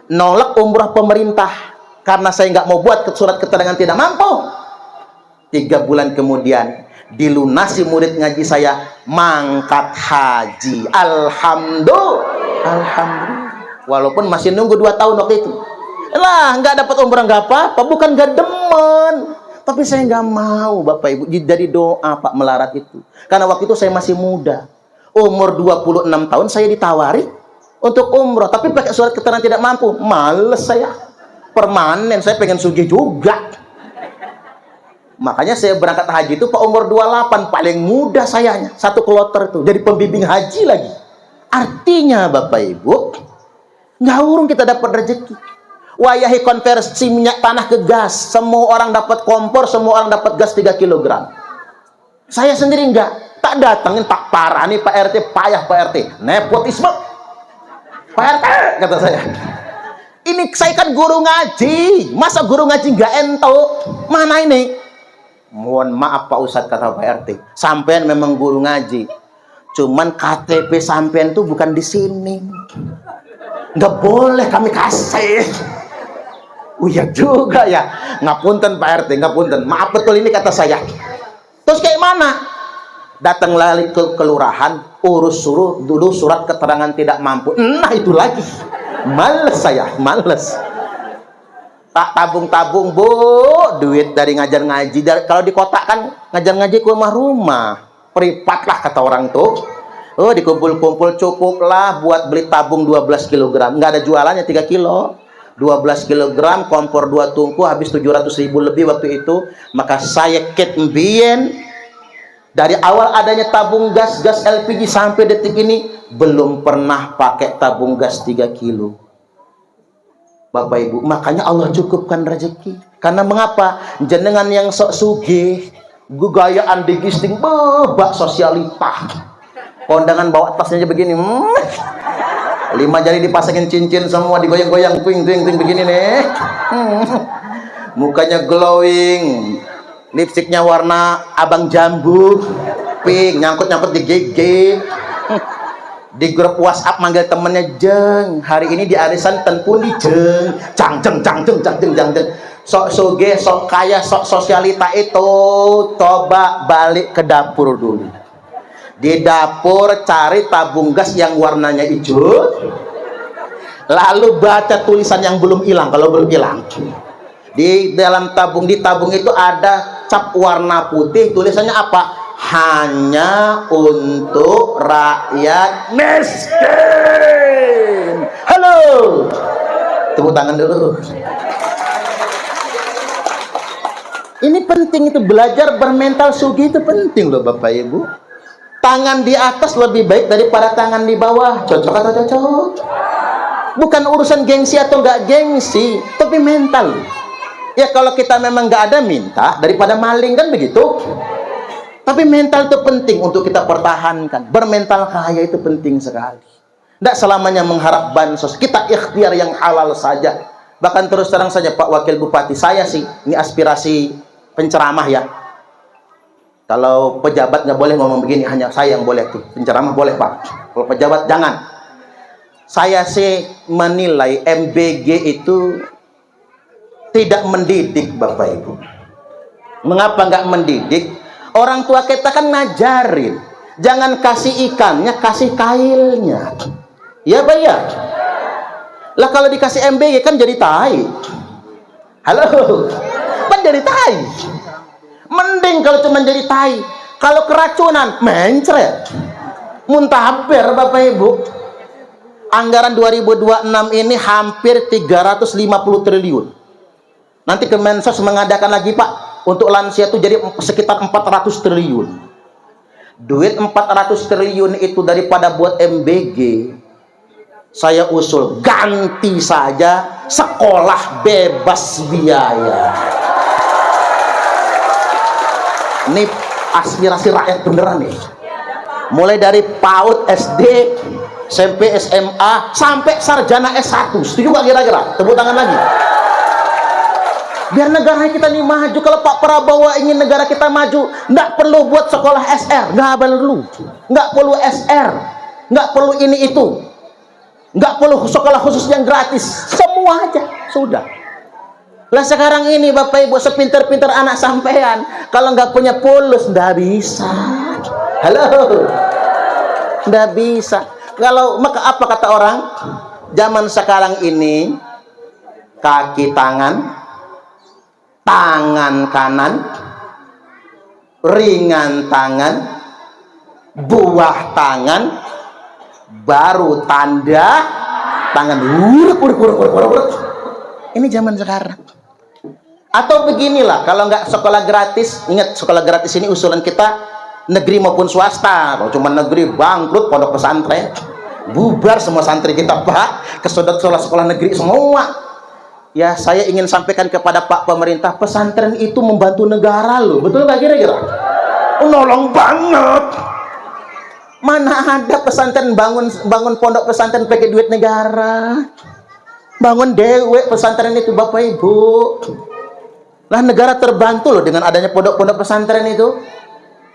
Nolak umroh pemerintah karena saya nggak mau buat surat keterangan tidak mampu. 3 bulan kemudian dilunasi murid ngaji saya, mangkat haji. Alhamdulillah. Walaupun masih nunggu 2 tahun waktu itu. Lah nggak dapat umroh nggak apa-apa, bukan nggak demen, tapi saya nggak mau Bapak Ibu. Jadi doa Pak melarat itu, karena waktu itu saya masih muda, umur 26 tahun saya ditawari untuk umroh, tapi pakai surat keterangan tidak mampu. Males saya, permanen saya pengen sugih juga. Makanya saya berangkat haji itu Pak umur 28, paling muda sayanya, 1 kloter itu, jadi pembimbing haji lagi. Artinya Bapak Ibu, nggak urung kita dapat rezeki. Wayahi konversi minyak tanah ke gas, semua orang dapat kompor, semua orang dapat gas 3 kg. Saya sendiri enggak, tak datangin Pak Parah nih Pak RT, payah Pak RT, nepotisme Pak RT, kata saya. Ini saya kan guru ngaji, masa guru ngaji enggak ento? Mana ini? Mohon maaf Pak Ustadz, kata Pak RT, sampean memang guru ngaji, cuman KTP sampean tuh bukan di sini, nggak boleh kami kasih. Oh iya juga ya, ngapunten Pak RT, ngapunten, maaf betul ini kata saya. Terus kayak mana? Datang lagi ke kelurahan, urus suruh dulu surat keterangan tidak mampu. Nah itu lagi, males saya, males. Tak tabung-tabung Bu, duit dari ngajar ngaji. Kalau di kota kan ngajar ngaji ke rumah-rumah, privat lah kata orang tuh. Oh dikumpul-kumpul cukup lah buat beli tabung 12 kg. Nggak ada jualannya 3 kilo. 12 kg, kompor 2 tungku, habis 700.000 lebih waktu itu. Maka saya ket mbien, dari awal adanya tabung gas LPG sampai detik ini belum pernah pakai tabung gas 3 kilo Bapak Ibu. Makanya Allah cukupkan rezeki. Karena mengapa? Jenengan yang sok sugih, gugayaan digisting, bak sosialita, kondangan bawa tasnya aja begini, 5 jari dipasangin cincin semua, digoyang-goyang, twing begini nih. Mukanya glowing, lipstiknya warna abang jambu, pink, nyangkut-nyangkut di gigi. Di grup WhatsApp manggil temennya, jeng, hari ini di arisan tenpun di jeng, cang. Sok soge, sok kaya, sok sosialita itu, coba balik ke dapur dulu. Di dapur cari tabung gas yang warnanya hijau, lalu baca tulisan yang belum hilang. Kalau belum hilang, di dalam tabung, di tabung itu ada cap warna putih, tulisannya apa? Hanya untuk rakyat miskin. Halo, tepuk tangan dulu. Ini penting, itu belajar bermental sugih itu penting loh Bapak Ibu. Tangan di atas lebih baik daripada tangan di bawah. Cocok atau cocok? Bukan urusan gengsi atau nggak gengsi, tapi mental. Ya kalau kita memang nggak ada, minta daripada maling, kan begitu. Tapi mental itu penting untuk kita pertahankan. Bermental kaya itu penting sekali. Tidak selamanya mengharap bansos. Kita ikhtiar yang halal saja. Bahkan terus terang saja Pak Wakil Bupati, saya sih, ini aspirasi penceramah ya. Kalau pejabat nggak boleh ngomong begini, hanya saya yang boleh tuh. Penceramah boleh Pak. Kalau pejabat jangan. Saya sih menilai MBG itu tidak mendidik Bapak Ibu. Mengapa nggak mendidik? Orang tua kita kan ngajarin, jangan kasih ikannya, kasih kailnya. Ya Pak ya. Lah kalau dikasih MBG kan jadi tai. Halo, kan jadi tai. Mending kalau cuma jadi tai. Kalau keracunan, mencret, muntaber Bapak Ibu. Anggaran 2026 ini hampir 350 triliun. Nanti Kemensos mengadakan lagi Pak, untuk lansia itu jadi sekitar 400 triliun. Duit 400 triliun itu daripada buat MBG, saya usul ganti saja sekolah bebas biaya. Ini aspirasi rakyat beneran nih. Mulai dari PAUD, SD, SMP, SMA, sampai sarjana S1. Setuju gak kira-kira? Tepuk tangan lagi. Biar negara kita ini maju. Kalau Pak Prabowo ingin negara kita maju, nggak perlu buat sekolah SR, nggak perlu SR, nggak perlu ini itu, nggak perlu sekolah khusus yang gratis, semua aja sudah. Lah sekarang ini Bapak Ibu, sepinter-pinter anak sampean, kalau nggak punya pulus nggak bisa. Halo, nggak bisa. Kalau maka apa kata orang zaman sekarang ini, kaki tangan kanan, ringan tangan, buah tangan, baru tanda tangan. Uruk. Ini zaman sekarang. Atau beginilah, kalau nggak sekolah gratis, ingat sekolah gratis ini usulan kita negeri maupun swasta. Kalau cuma negeri bangkrut, pondok pesantren bubar semua santri kita Pak, ke sekolah negeri semua. Ya saya ingin sampaikan kepada Pak pemerintah, pesantren itu membantu negara loh, betul nggak kira-kira? Nolong banget. Mana ada pesantren bangun pondok pesantren pakai duit negara? Bangun dewe pesantren itu Bapak Ibu. Lah negara terbantu loh dengan adanya pondok-pondok pesantren itu.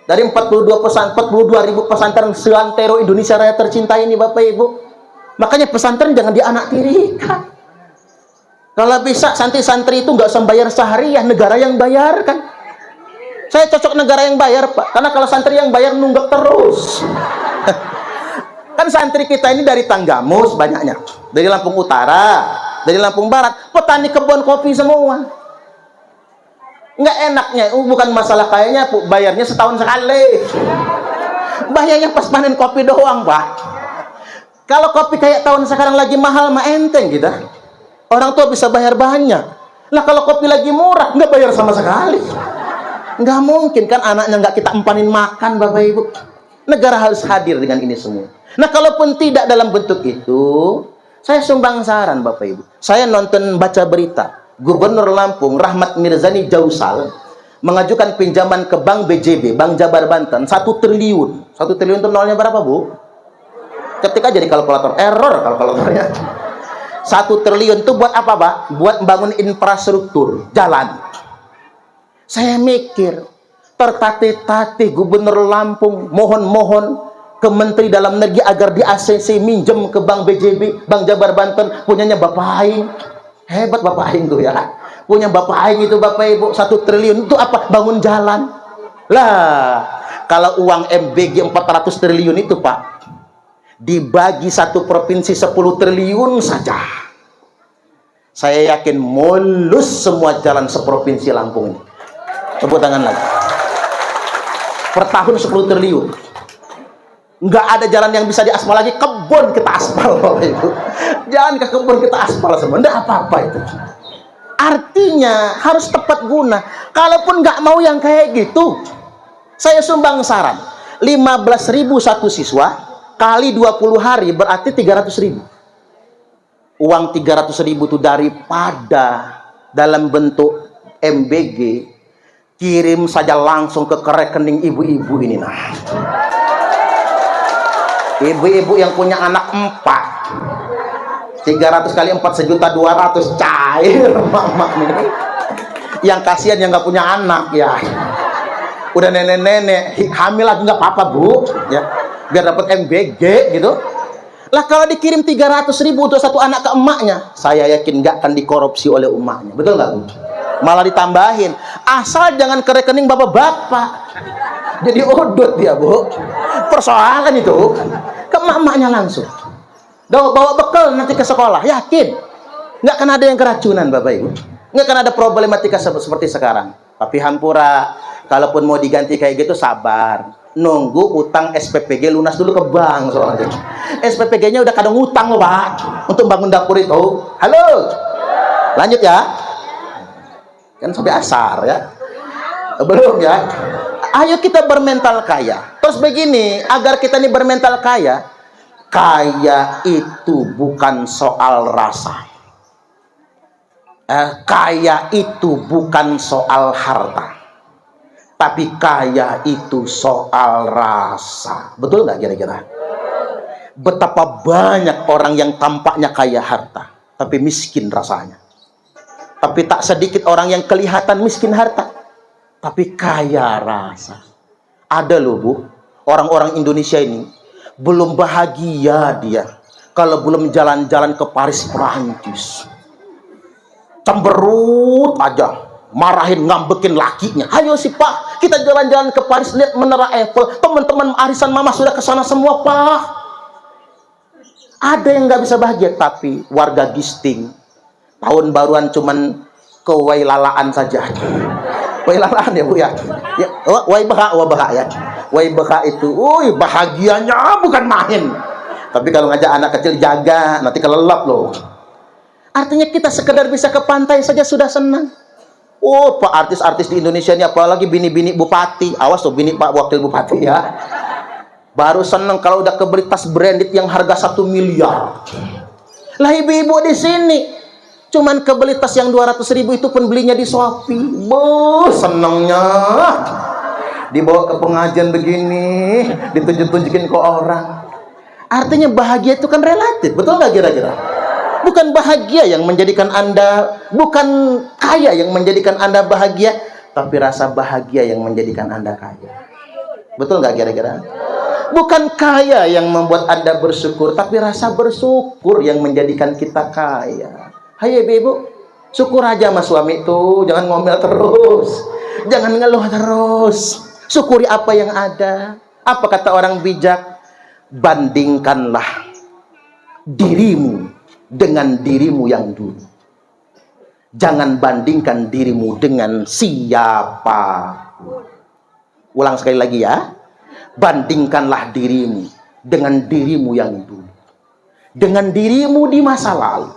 Dari 42.000 pesantren seantero Indonesia Raya tercinta ini Bapak Ibu. Makanya pesantren jangan dianaktirikan. Kalau bisa santri-santri itu nggak usah bayar sehariah, negara yang bayar kan. Saya cocok negara yang bayar Pak, karena kalau santri yang bayar nunggak terus. Kan santri kita ini dari Tanggamus banyaknya, dari Lampung Utara, dari Lampung Barat, petani kebun kopi semua. Nggak enaknya, bukan masalah kayaknya bayarnya setahun sekali. Bayarnya pas panen kopi doang Pak. Kalau kopi kayak tahun sekarang lagi mahal mah enteng kita. Orang tua bisa bayar banyak. Lah kalau kopi lagi murah nggak bayar sama sekali. Nggak mungkin kan anaknya nggak kita empanin makan Bapak Ibu. Negara harus hadir dengan ini semua. Nah kalaupun tidak dalam bentuk itu, saya sumbang saran Bapak Ibu. Saya nonton baca berita Gubernur Lampung Rahmat Mirzani Jausal mengajukan pinjaman ke Bank BJB, Bank Jabar Banten 1 triliun. 1 triliun itu nolnya berapa Bu? Ketik aja di kalkulator, error kalkulatornya. 1 triliun itu buat apa Pak? Buat membangun infrastruktur jalan. Saya mikir, tertatih-tatih Gubernur Lampung mohon-mohon ke Menteri Dalam Negeri agar di ACC minjem ke Bank BJB, Bank Jabar Banten, punyanya Bapak Aing. Hebat Bapak Aing tuh ya. Punya Bapak Aing itu Bapak Ibu 1 triliun itu apa? Bangun jalan. Lah, kalau uang MBG 400 triliun itu Pak, dibagi satu provinsi 10 triliun saja, saya yakin mulus semua jalan seprovinsi Lampung ini. Tepuk tangan lagi. Per tahun 10 triliun. Nggak ada jalan yang bisa diaspal lagi, kebun kita aspal Bapak Ibu. Jangan ke kebun kita aspal semua, nggak apa-apa itu. Artinya harus tepat guna. Kalaupun nggak mau yang kayak gitu, saya sumbang saran 15.000 satu siswa kali 20 hari berarti 300.000. Uang 300.000 itu daripada dalam bentuk MBG, kirim saja langsung ke rekening ibu-ibu ini. Nah, ibu-ibu yang punya anak 4, 300 kali 4 1.200.000, cair emak-emak nih. Yang kasihan yang nggak punya anak ya. Udah nenek-nenek hamil lagi nggak apa-apa bu, ya biar dapat MBG gitu. Lah kalau dikirim 300.000 untuk satu anak ke emaknya, saya yakin nggak akan dikorupsi oleh emaknya, betul nggak bu? Malah ditambahin, asal jangan ke rekening bapak-bapak. Jadi udut dia bu. Persoalan itu ke emak-emaknya langsung. Bawa bekal nanti ke sekolah, yakin nggak akan ada yang keracunan bapak ibu, nggak akan ada problematika seperti sekarang. Tapi hampura, kalaupun mau diganti kayak gitu sabar, nunggu utang SPPG lunas dulu ke bank soalnya. SPPG-nya udah kadang utang loh pak, untuk bangun dapur itu. Halo, lanjut ya, kan sampai asar ya, belum ya. Ayo kita bermental kaya. Terus begini, agar kita ini bermental kaya, kaya itu bukan soal rasa. Kaya itu bukan soal harta, tapi kaya itu soal rasa. Betul nggak kira-kira? Betapa banyak orang yang tampaknya kaya harta, tapi miskin rasanya. Tapi tak sedikit orang yang kelihatan miskin harta, tapi kaya rasa. Ada loh bu, orang-orang Indonesia ini belum bahagia dia kalau belum jalan-jalan ke Paris, Perancis. Cemberut aja, marahin ngambekin lakinya. Ayo sih pak, kita jalan-jalan ke Paris, lihat menara Eiffel. Teman-teman arisan mama sudah ke sana semua pak. Ada yang nggak bisa bahagia, tapi warga Gisting tahun baruan cuman ke Wailalaan saja. Wailalaan ya bu ya. Waibaha ya. Waibaha itu, bahagianya bukan main. Tapi kalau ngajak anak kecil jaga, nanti kelelap loh. Artinya kita sekedar bisa ke pantai saja sudah senang. Oh, pak artis-artis di Indonesia ini, apalagi bini-bini bupati. Awas tuh bini pak wakil bupati ya. Baru senang kalau udah kebeli tas branded yang harga 1 miliar. Lah ibu-ibu di sini cuman kebeli tas yang 200.000 itu pun belinya di Shopee. Senangnya. Dibawa ke pengajian begini, ditunjuk-tunjukin ke orang. Artinya bahagia itu kan relatif, betul nggak kira-kira? Bukan bahagia yang menjadikan Anda, bukan kaya yang menjadikan Anda bahagia, tapi rasa bahagia yang menjadikan Anda kaya. Betul nggak kira-kira? Bukan kaya yang membuat Anda bersyukur, tapi rasa bersyukur yang menjadikan kita kaya. Hai ibu-ibu, syukur aja sama suami itu, jangan ngomel terus, jangan ngeluh terus. Syukuri apa yang ada. Apa kata orang bijak? Bandingkanlah dirimu dengan dirimu yang dulu. Jangan bandingkan dirimu dengan siapa. Ulang sekali lagi ya. Bandingkanlah dirimu dengan dirimu yang dulu. Dengan dirimu di masa lalu.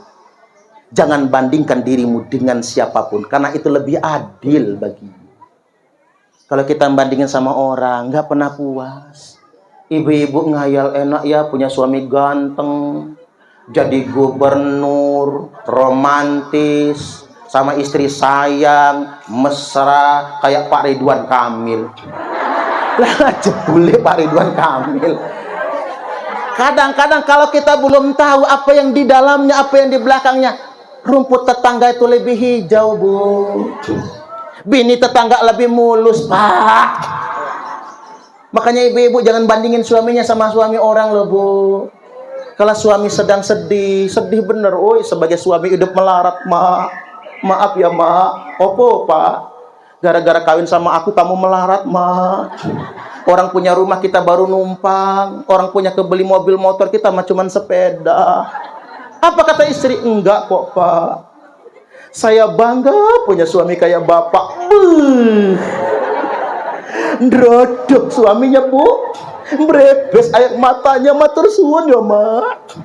Jangan bandingkan dirimu dengan siapapun, karena itu lebih adil bagimu. Kalau kita bandingin sama orang, nggak pernah puas. Ibu-ibu ngayal enak ya, punya suami ganteng, jadi gubernur, romantis, sama istri sayang, mesra, kayak Pak Ridwan Kamil. Lah jebule Pak Ridwan Kamil. Kadang-kadang kalau kita belum tahu apa yang di dalamnya, apa yang di belakangnya, rumput tetangga itu lebih hijau bu, bini tetangga lebih mulus pak. Makanya ibu-ibu jangan bandingin suaminya sama suami orang loh bu. Kalau suami sedang sedih, sedih bener. Sebagai suami hidup melarat mak. Maaf ya mak. Opo pak, gara-gara kawin sama aku kamu melarat mak. Orang punya rumah kita baru numpang, orang punya kebeli mobil motor kita mah cuman sepeda. Apa kata istri? Enggak kok pak, saya bangga punya suami kayak bapak. Drodok suaminya bu, brebes air matanya, matur suwun ya mak.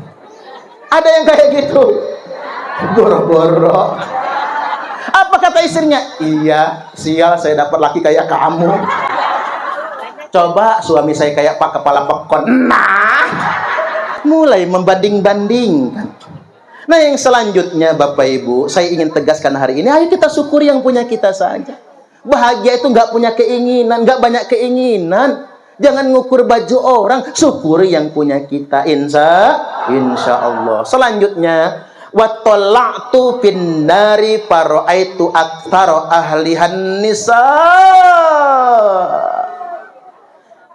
Ada yang kayak gitu, goro-goro. Apa kata istrinya? Iya, sial saya dapat laki kayak kamu. Coba suami saya kayak pak kepala popcorn. Nah, mulai membanding-bandingkan. Nah yang selanjutnya Bapak Ibu, saya ingin tegaskan hari ini, ayo kita syukuri yang punya kita saja. Bahagia itu nggak punya keinginan, nggak banyak keinginan. Jangan ngukur baju orang, syukuri yang punya kita. Insya Allah. Selanjutnya, wa tala'tu fin nari faraitu aktsara ahlihan nisa.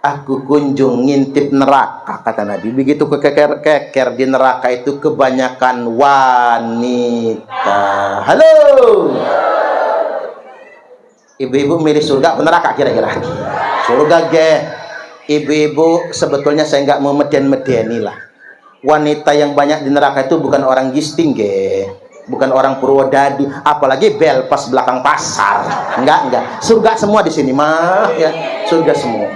Aku kunjung ngintip neraka, kata Nabi. Begitu keker di neraka itu kebanyakan wanita. Halo, ibu-ibu milih surga atau neraka kira-kira? Surga ge. Ibu-ibu sebetulnya saya nggak mau meden-medeni lah. Wanita yang banyak di neraka itu bukan orang gisting ge, bukan orang Purwodadi, apalagi Belpas belakang pasar. Enggak. Surga semua di sini mah ya, surga semua.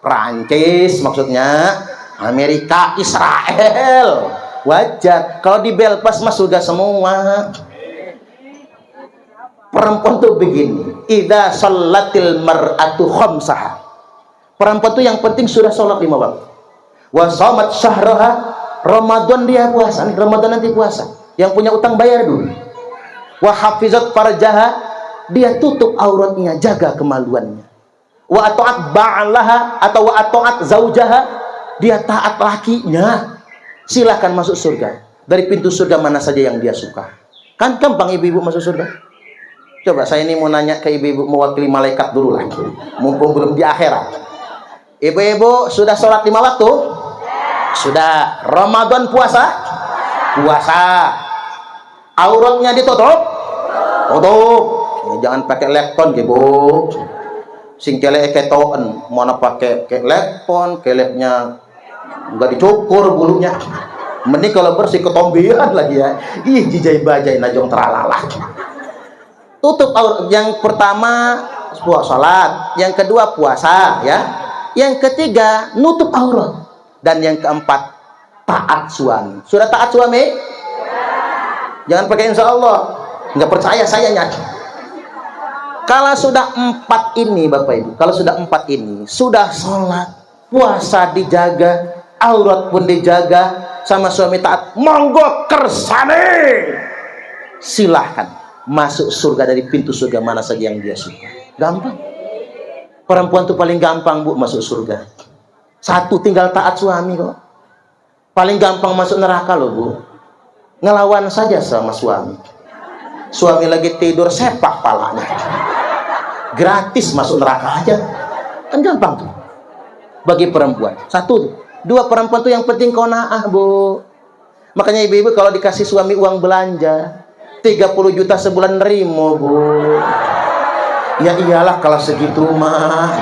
Prancis maksudnya, Amerika, Israel, wajar. Kalau di Belpas mah surga semua. Perempuan tuh begini, idza shallatil mar'atu khamsaha. Perempuan tuh yang penting sudah sholat 5 waktu. Wa shamat syahraha, Ramadan dia puasa, Ramadan nanti puasa. Yang punya utang bayar dulu. Wa hafizat farjaha, dia tutup auratnya, jaga kemaluannya. Wa ata'at ba'laha atau wa ata'at zaujaha, dia taat lakinya. Silahkan masuk surga. Dari pintu surga mana saja yang dia suka. Kan gampang ibu-ibu masuk surga. Coba saya ini mau nanya ke ibu-ibu, mewakili malaikat dulu lah, mumpung belum di akhirat. Ibu-ibu sudah sholat 5 waktu? Sudah. Ramadan puasa? Puasa. Auratnya ditutup? Tutup. Ya, jangan pakai lepton ibu. Sing kelek ketoen, mana pakai lepton, keleknya enggak dicukur bulunya. Mending kalau bersih ketombean lagi ya. Ih, jijai bajai najong teralalah. Tutup aurat. Yang pertama salat, yang kedua puasa ya. Yang ketiga nutup aurat. Dan yang keempat taat suami. Sudah taat suami? Jangan pakai insya Allah. Nggak percaya saya nyat. Kalau sudah 4 ini Bapak Ibu, kalau sudah 4 ini, sudah sholat, puasa dijaga, aurat pun dijaga, sama suami taat, monggo kersane, silahkan masuk surga dari pintu surga mana saja yang dia suka. Gampang. Perempuan itu paling gampang Bu masuk surga. 1 tinggal taat suami kok. Paling gampang masuk neraka loh Bu. Ngelawan saja sama suami. Suami lagi tidur, sepak palanya. Gratis masuk neraka aja. Kan gampang tuh. Bagi perempuan. 1. 2, perempuan tuh yang penting qanaah Bu. Makanya ibu-ibu kalau dikasih suami uang belanja 30 juta sebulan nerimo Bu. Ya iyalah kalau segitu mah.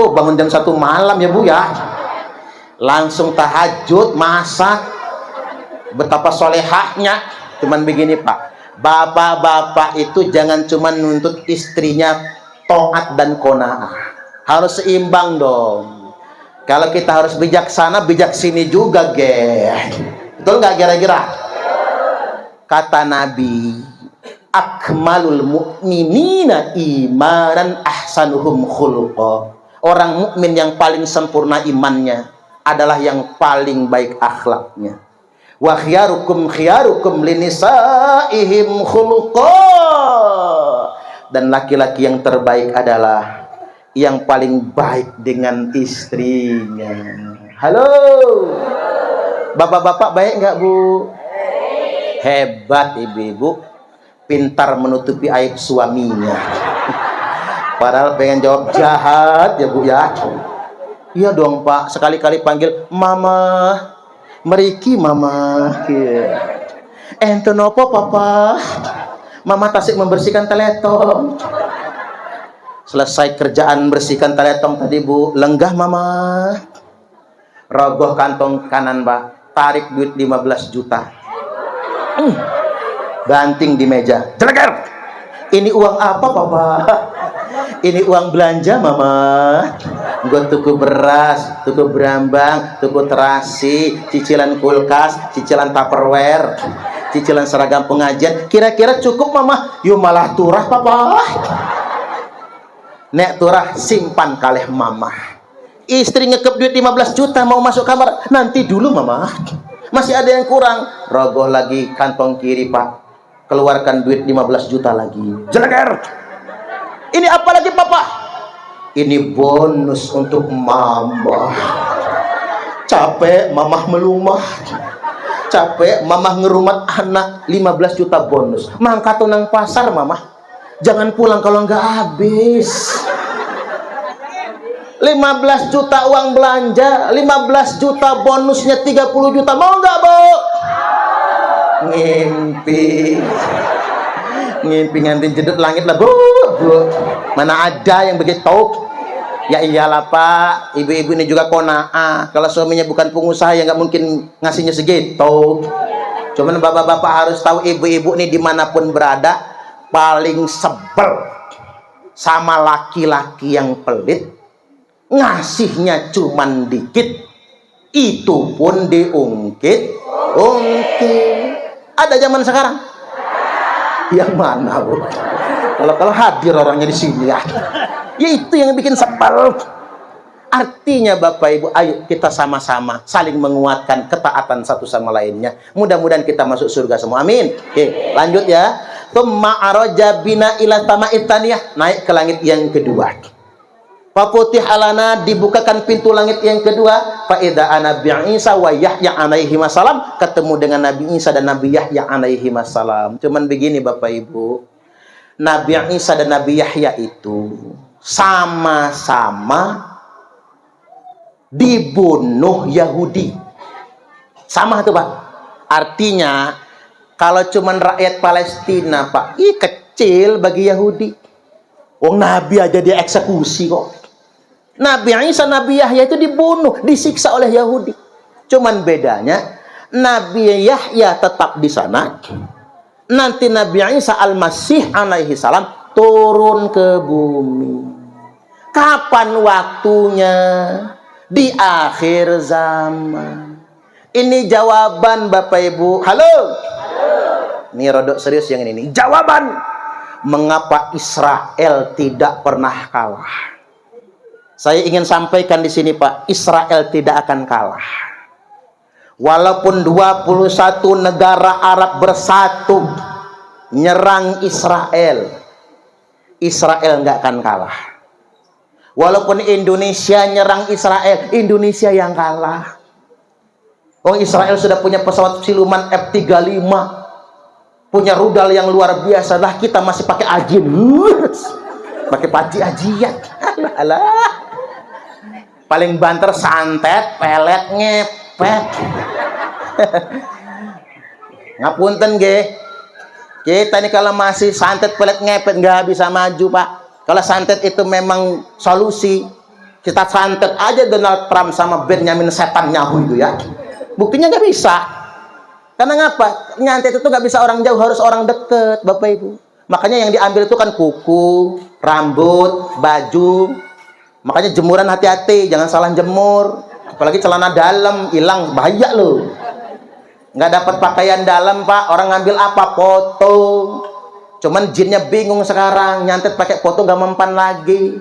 Oh, bangun jam 1 malam ya Bu ya. Langsung tahajud, masak. Betapa solehahnya. Cuman begini Pak, bapak-bapak itu jangan cuma nuntut istrinya taat dan qanaah. Harus seimbang dong. Kalau kita harus bijaksana, bijak sini juga ge. Betul nggak kira-kira? Kata Nabi, akmalul mu'minina imanan ahsanuhum khuluqa. Orang mukmin yang paling sempurna imannya adalah yang paling baik akhlaknya. Wa khiyarukum linisaihim khuluqa. Dan laki-laki yang terbaik adalah yang paling baik dengan istrinya. Halo, bapak-bapak baik nggak Bu? Hebat ibu-ibu, pintar menutupi aib suaminya. Padahal pengen jawab jahat ya Bu ya. Iya dong Pak, sekali-kali panggil mama, meriki mama. Ente nopo papa? Mama tasik membersihkan teletong. Selesai kerjaan bersihkan teletong tadi Bu, lenggah mama. Rogoh kantong kanan Pak, tarik duit 15 juta. Banting di meja. Jeleker. Ini uang apa papa? Ini uang belanja mama. Gue tuku beras, tuku berambang, tuku terasi, cicilan kulkas, cicilan tupperware, cicilan seragam pengajian. Kira-kira cukup mama? Yuk malah turah papa. Nek turah simpan kalih mama. Istri ngekep duit 15 juta mau masuk kamar, nanti dulu mama. Masih ada yang kurang. Rogoh lagi kantong kiri Pak, keluarkan duit 15 juta lagi. Jeleker. Ini apa lagi papa? Ini bonus untuk mama. Capek mamah melumah. Capek mamah ngerumat anak 15 juta bonus. Mangkat nang pasar mamah. Jangan pulang kalau nggak habis. 15 juta uang belanja, 15 juta bonusnya 30 juta. Mau nggak, Bu? Ngimpi ngantin jedut langit lah, Bu. Mana ada yang begitu? Ya iyalah Pak, ibu-ibu ini juga kona'ah. Kalau suaminya bukan pengusaha ya nggak mungkin ngasihnya segitu. Cuman bapak-bapak harus tahu, ibu-ibu ini dimanapun berada paling sebel sama laki-laki yang pelit, ngasihnya cuman dikit, itu pun diungkit. Ada zaman sekarang? Yang mana, Bu? Kalau hadir orangnya di sini ya. Ya itu yang bikin sebel. Artinya Bapak Ibu, ayo kita sama-sama saling menguatkan ketaatan satu sama lainnya. Mudah-mudahan kita masuk surga semua. Amin. Oke, lanjut ya. Tsumma araja bina ila sama'it tsaniyah, naik ke langit yang kedua. Faputih alana, dibukakan pintu langit yang kedua. Fa idza ana bi Isa wa Yahya alaihi wasallam, ketemu dengan Nabi Isa dan Nabi Yahya alaihi wasallam. Cuman begini Bapak Ibu, Nabi Isa dan Nabi Yahya itu sama-sama dibunuh Yahudi. Sama tuh Pak. Artinya kalau cuman rakyat Palestina Pak, kecil bagi Yahudi. Wong Nabi aja dia eksekusi kok. Nabi Isa, Nabi Yahya itu dibunuh, disiksa oleh Yahudi. Cuman bedanya Nabi Yahya tetap di sana. Nanti Nabi Isa Al-Masih alaihi salam turun ke bumi. Kapan waktunya? Di akhir zaman. Ini jawaban Bapak Ibu. Halo? Ini rodok serius yang ini. Jawaban mengapa Israel tidak pernah kalah. Saya ingin sampaikan di sini Pak, Israel tidak akan kalah. Walaupun 21 negara Arab bersatu nyerang Israel, Israel nggak akan kalah. Walaupun Indonesia nyerang Israel, Indonesia yang kalah. Oh, Israel sudah punya pesawat siluman F-35, punya rudal yang luar biasa. Lah kita masih pakai ajian, pakai paji ajian. Alah, paling banter santet, pelet ngepet. Ngapunten ge, kita ini kalau masih santet pelet ngepet nggak bisa maju Pak. Kalau santet itu memang solusi, kita santet aja Donald Trump sama Benjamin setan nyahu itu ya. Buktinya nggak bisa. Karena ngapa? Nyantet itu nggak bisa orang jauh, harus orang deket Bapak Ibu. Makanya yang diambil itu kan kuku, rambut, baju. Makanya jemuran hati-hati, jangan salah jemur. Apalagi celana dalam hilang, bahaya loh. Nggak dapat pakaian dalam Pak, orang ngambil apa? Foto. Cuman jinnya bingung sekarang, nyantet pakai foto nggak mempan lagi.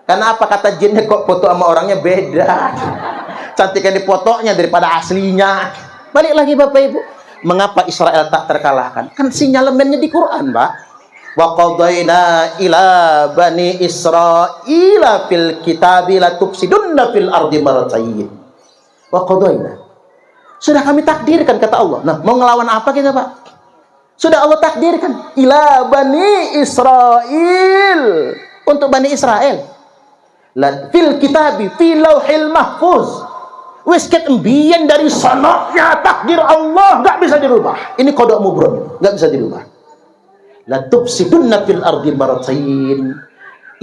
Karena apa? Kata jinnya kok foto sama orangnya beda. Cantikan di fotonya daripada aslinya. Balik lagi Bapak Ibu, mengapa Israel tak terkalahkan? Kan sinyalemennya di Quran Pak. Wa qadaina ila bani Israila fil kitabi la tufsidunna fil ardi marratayn. Wa qadaina, sudah kami takdirkan kata Allah. Nah, mau ngelawan apa kita Pak? Sudah Allah takdirkan ila bani Israil, untuk bani Israel. La fil kitabi fi lauhil mahfuz. Wis ket embien dari sanaknya takdir Allah, nggak bisa dirubah. Ini kodok mubron, nggak bisa dirubah. La tufsidunna fil ardi marratayn.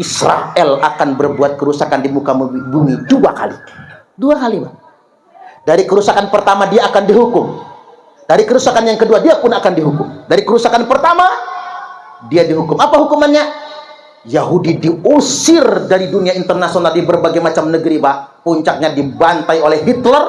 Israel akan berbuat kerusakan di muka bumi 2 kali. 2 kali Pak. Dari kerusakan pertama dia akan dihukum. Dari kerusakan yang kedua dia pun akan dihukum. Dari kerusakan pertama dia dihukum. Apa hukumannya? Yahudi diusir dari dunia internasional di berbagai macam negeri Pak. Puncaknya dibantai oleh Hitler,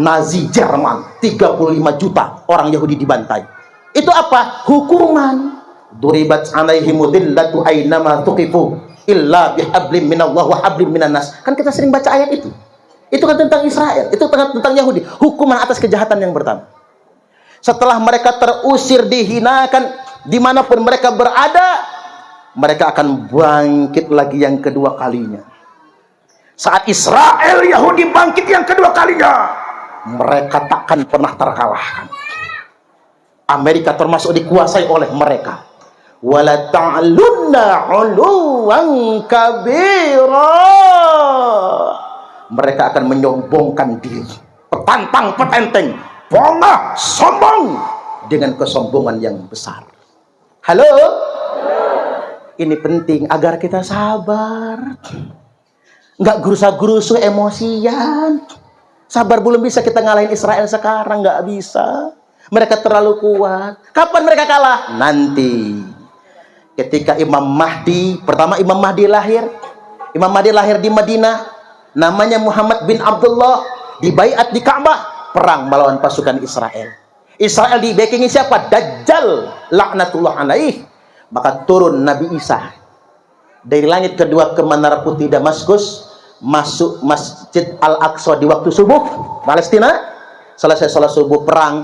Nazi Jerman. 35 juta orang Yahudi dibantai. Itu apa? Hukuman. Duribat alaihimudillatu aynama tuqifu illa bihablim minallah wa hablim minan nas. Kan kita sering baca ayat itu. Itu kan tentang Israel, itu tentang Yahudi. Hukuman atas kejahatan yang pertama. Setelah mereka terusir, dihinakan, dimanapun mereka berada, mereka akan bangkit lagi yang kedua kalinya. Saat Israel Yahudi bangkit yang kedua kalinya, mereka takkan pernah terkalahkan. Amerika termasuk dikuasai oleh mereka. Wala ta'lunna 'uluwan kabira. Mereka akan menyombongkan diri, petantang petenteng, bongah sombong dengan kesombongan yang besar. Halo? Ini penting agar kita sabar, nggak gerusa-gerusu emosian. Sabar, belum bisa kita ngalahin Israel sekarang, nggak bisa. Mereka terlalu kuat. Kapan mereka kalah? Nanti ketika Imam Mahdi, pertama Imam Mahdi lahir. Imam Mahdi lahir di Madinah, namanya Muhammad bin Abdullah, dibaiat di Ka'bah, perang melawan pasukan Israel. Israel di backingi siapa? Dajjal laknatullah alaih. Maka turun Nabi Isa dari langit kedua ke Menara Putih Damaskus, masuk Masjid Al-Aqsa di waktu subuh Palestina. Selesai salat subuh, perang,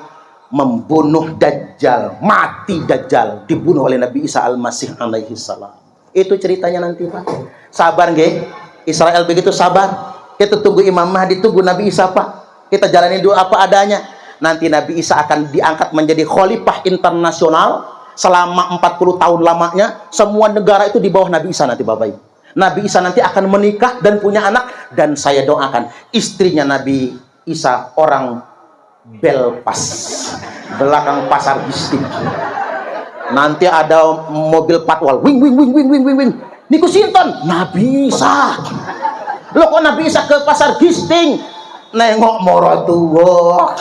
membunuh Dajjal, mati Dajjal, dibunuh oleh Nabi Isa Al-Masih alaihi salam. Itu ceritanya nanti, Pak. Sabar nggih? Israel begitu sabar. Kita tunggu Imam Mahdi, tunggu Nabi Isa, Pak. Kita jalani dulu apa adanya. Nanti Nabi Isa akan diangkat menjadi khalifah internasional selama 40 tahun lamanya. Semua negara itu di bawah Nabi Isa nanti, Bapak Ibu. Nabi Isa nanti akan menikah dan punya anak, dan saya doakan istrinya Nabi Isa orang Belpas, belakang pasar Gisting. Nanti ada mobil patwal, wing wing wing wing wing wing wing. Niku sinten? Nabi Isa. Loh, kok Nabi Isa ke pasar Gisting? Nengok morotuwo.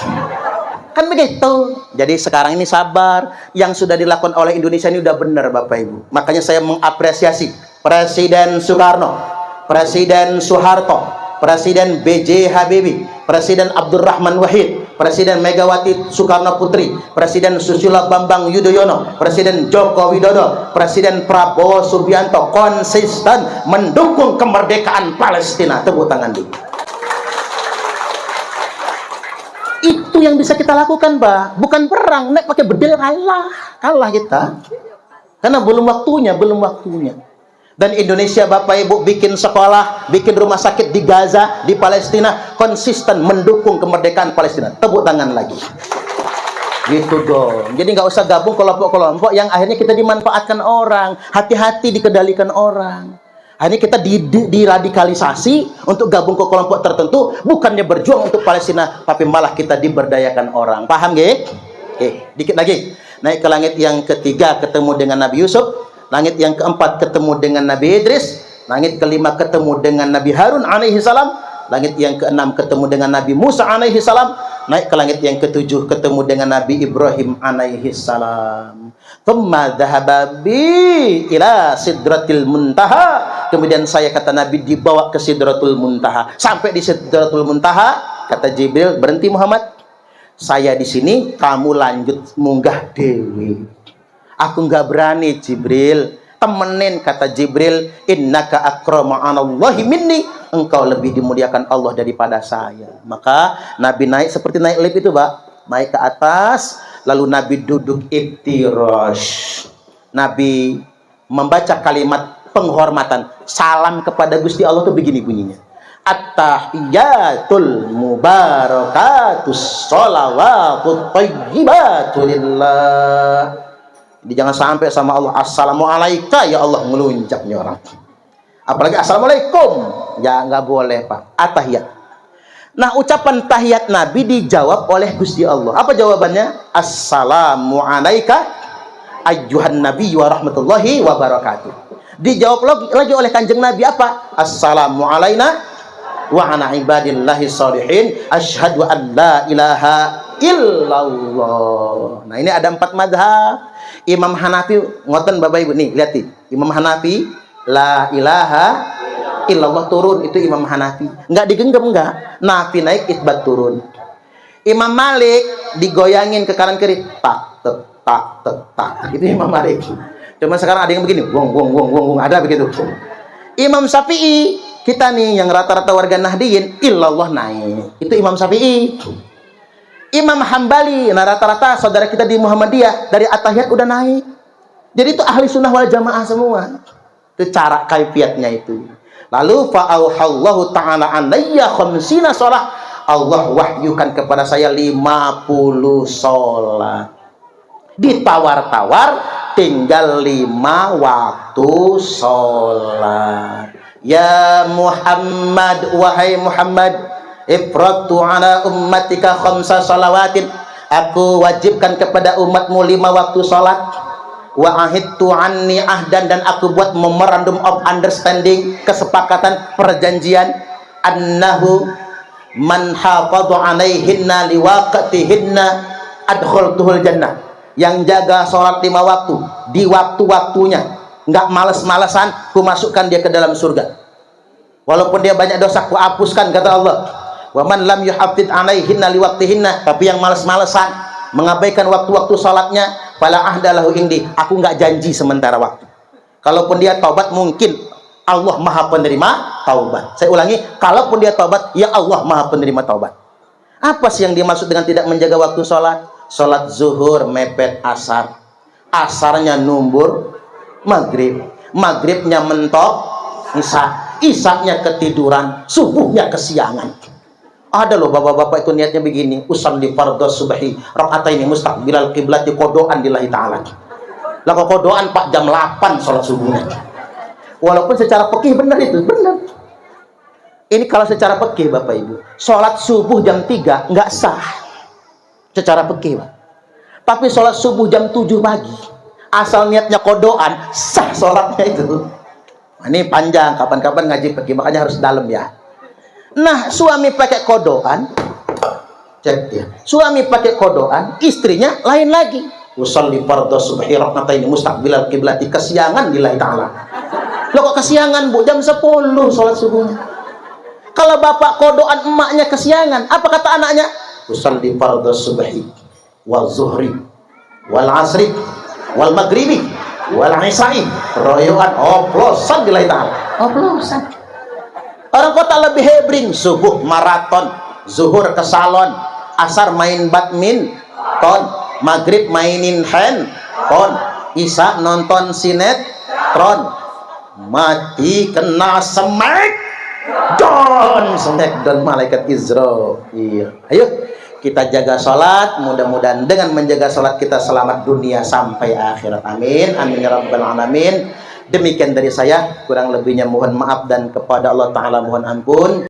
Kan begitu. Jadi sekarang ini sabar. Yang sudah dilakukan oleh Indonesia ini udah benar, Bapak Ibu. Makanya saya mengapresiasi Presiden Soekarno, Presiden Soeharto, Presiden B.J. Habibie, Presiden Abdurrahman Wahid, Presiden Megawati Soekarno Putri, Presiden Susilo Bambang Yudhoyono, Presiden Joko Widodo, Presiden Prabowo Subianto konsisten mendukung kemerdekaan Palestina. Tepuk tangan dulu. Itu yang bisa kita lakukan, Pak. Bukan perang, nek pakai bedil kalah kita. Karena belum waktunya. Dan Indonesia, Bapak Ibu, bikin sekolah, bikin rumah sakit di Gaza, di Palestina, konsisten mendukung kemerdekaan Palestina. Tepuk tangan lagi. Gitu dong. Jadi nggak usah gabung kelompok-kelompok yang akhirnya kita dimanfaatkan orang. Hati-hati dikendalikan orang. Akhirnya kita diradikalisasi untuk gabung ke kelompok tertentu, bukannya berjuang untuk Palestina, tapi malah kita diberdayakan orang. Paham nggih? Oke, dikit lagi. Naik ke langit yang ketiga ketemu dengan Nabi Yusuf, langit yang keempat ketemu dengan Nabi Idris, langit kelima ketemu dengan Nabi Harun alaihi salam, langit yang keenam ketemu dengan Nabi Musa alaihi salam, naik ke langit yang ketujuh ketemu dengan Nabi Ibrahim alaihi salam. Thumma dhahaba bi ila sidratil muntaha. Kemudian saya, kata Nabi, dibawa ke Sidratul Muntaha. Sampai di Sidratul Muntaha, kata Jibril, berhenti Muhammad. Saya di sini, kamu lanjut munggah dewi. Aku nggak berani, Jibril. Temenin, kata Jibril, innaka akramu 'alallahi minni. Engkau lebih dimuliakan Allah daripada saya. Maka Nabi naik seperti naik lift itu, Pak. Naik ke atas, lalu Nabi duduk iftirash. Nabi membaca kalimat penghormatan, salam kepada Gusti Allah tuh begini bunyinya. At-tahiyatul mubarakatus sholawatut thayyibatu lillah. Jadi jangan sampai sama Allah assalamualaikum ya Allah ngelunjaknya orang. Apalagi assalamualaikum, ya nggak boleh, Pak. At-tahiyat. Nah, ucapan tahiyat Nabi dijawab oleh Gusti Allah. Apa jawabannya? Assalamu alayka ayyuhan nabi wa rahmatullahi wa barakatuh. Dijawab lagi oleh kanjeng Nabi apa? Assalamu alayna wa ala ibadillahi sholihin asyhadu an la ilaha illallah. Nah, ini ada 4 madhab. Imam Hanafi, ngoten Bapak Ibu nih, lihat nih. Imam Hanafi la ilaha illallah turun, itu Imam Hanafi. Enggak digenggam, enggak. Nafi naik, isbat turun. Imam Malik digoyangin ke kanan kiri, tak tek tak tek tak. Itu Imam Malik. Cuma sekarang ada yang begini, wong wong wong wong, ada begitu. Imam Syafi'i, kita nih yang rata-rata warga Nahdiyin, illallah naik. Itu Imam Syafi'i. Imam Hambali, nah rata-rata saudara kita di Muhammadiyah dari at-tahiyat udah naik. Jadi itu ahli sunnah wal jamaah semua. Itu cara kaifiatnya itu. Lalu fa'auhallahu ta'ala alayya khamsina sholah. Allah wahyukan kepada saya 50 sholat. Ditawar-tawar tinggal 5 waktu sholat. Ya Muhammad, wahai Muhammad, ifratu ala ummatika khamsa shalawatin, aku wajibkan kepada umatmu 5 waktu sholat. Wa ahidtu anni ahdan, dan aku buat memorandum of understanding, kesepakatan perjanjian, annahu man hafadhu alaihinna liwaqtihinna adkhultuhul jannah, yang jaga sholat 5 waktu di waktu-waktunya, nggak males-malesan, ku masukkan dia ke dalam surga. Walaupun dia banyak dosa, ku hapuskan, kata Allah. Wa man lam yuhafid alaihinna liwaqtihinna, tapi yang males-malesan, mengabaikan waktu-waktu sholatnya, fala ahdalahu indi, aku nggak janji sementara waktu. Kalaupun dia taubat, mungkin Allah maha penerima taubat. Saya ulangi, kalaupun dia taubat, ya Allah maha penerima taubat. Apa sih yang dimaksud dengan tidak menjaga waktu sholat? Sholat zuhur mepet asar, asarnya numbur maghrib, maghribnya mentok isya, isyanya ketiduran, subuhnya kesiangan. Ada loh bapak-bapak itu niatnya begini, usalli fardhu subhi raka'ataini mustaqbilal qiblati kodoan lillahi ta'ala. Lah kok kodoan Pak jam 8 sholat subuhnya. Walaupun secara fikih benar itu, benar. Ini kalau secara fikih Bapak Ibu, sholat subuh jam 3 nggak sah secara fikih, Pak. Tapi sholat subuh jam 7 pagi, asal niatnya kodoan, sah sholatnya itu. Nah, ini panjang, kapan-kapan ngaji fikih, makanya harus dalam ya. Nah, suami pakai kodoan, cek ya. Suami pakai kodoan, istrinya lain lagi. Usolli fardhu subhi raka'ataini mustaqbilal qiblati, kesiangan lillahi ta'ala. Loh kok kesiangan, Bu? Jam 10 sholat subuhnya. Kalau bapak kodoan, emaknya kesiangan, apa kata anaknya? Usolli fardhu subhi wal zuhri wal asri wal maghribi wal isya'i royoan, oplosan lillahi ta'ala. Oplosan. Orang kota lebih hebring, subuh maraton, zuhur ke salon, asar main badminton, maghrib mainin handphone, isya nonton sinetron, mati kena smackdown malaikat Israel. Ayo kita jaga sholat, mudah-mudahan dengan menjaga sholat kita selamat dunia sampai akhirat. Amin, amin ya rabbal alamin. Demikian dari saya, kurang lebihnya mohon maaf dan kepada Allah Ta'ala mohon ampun.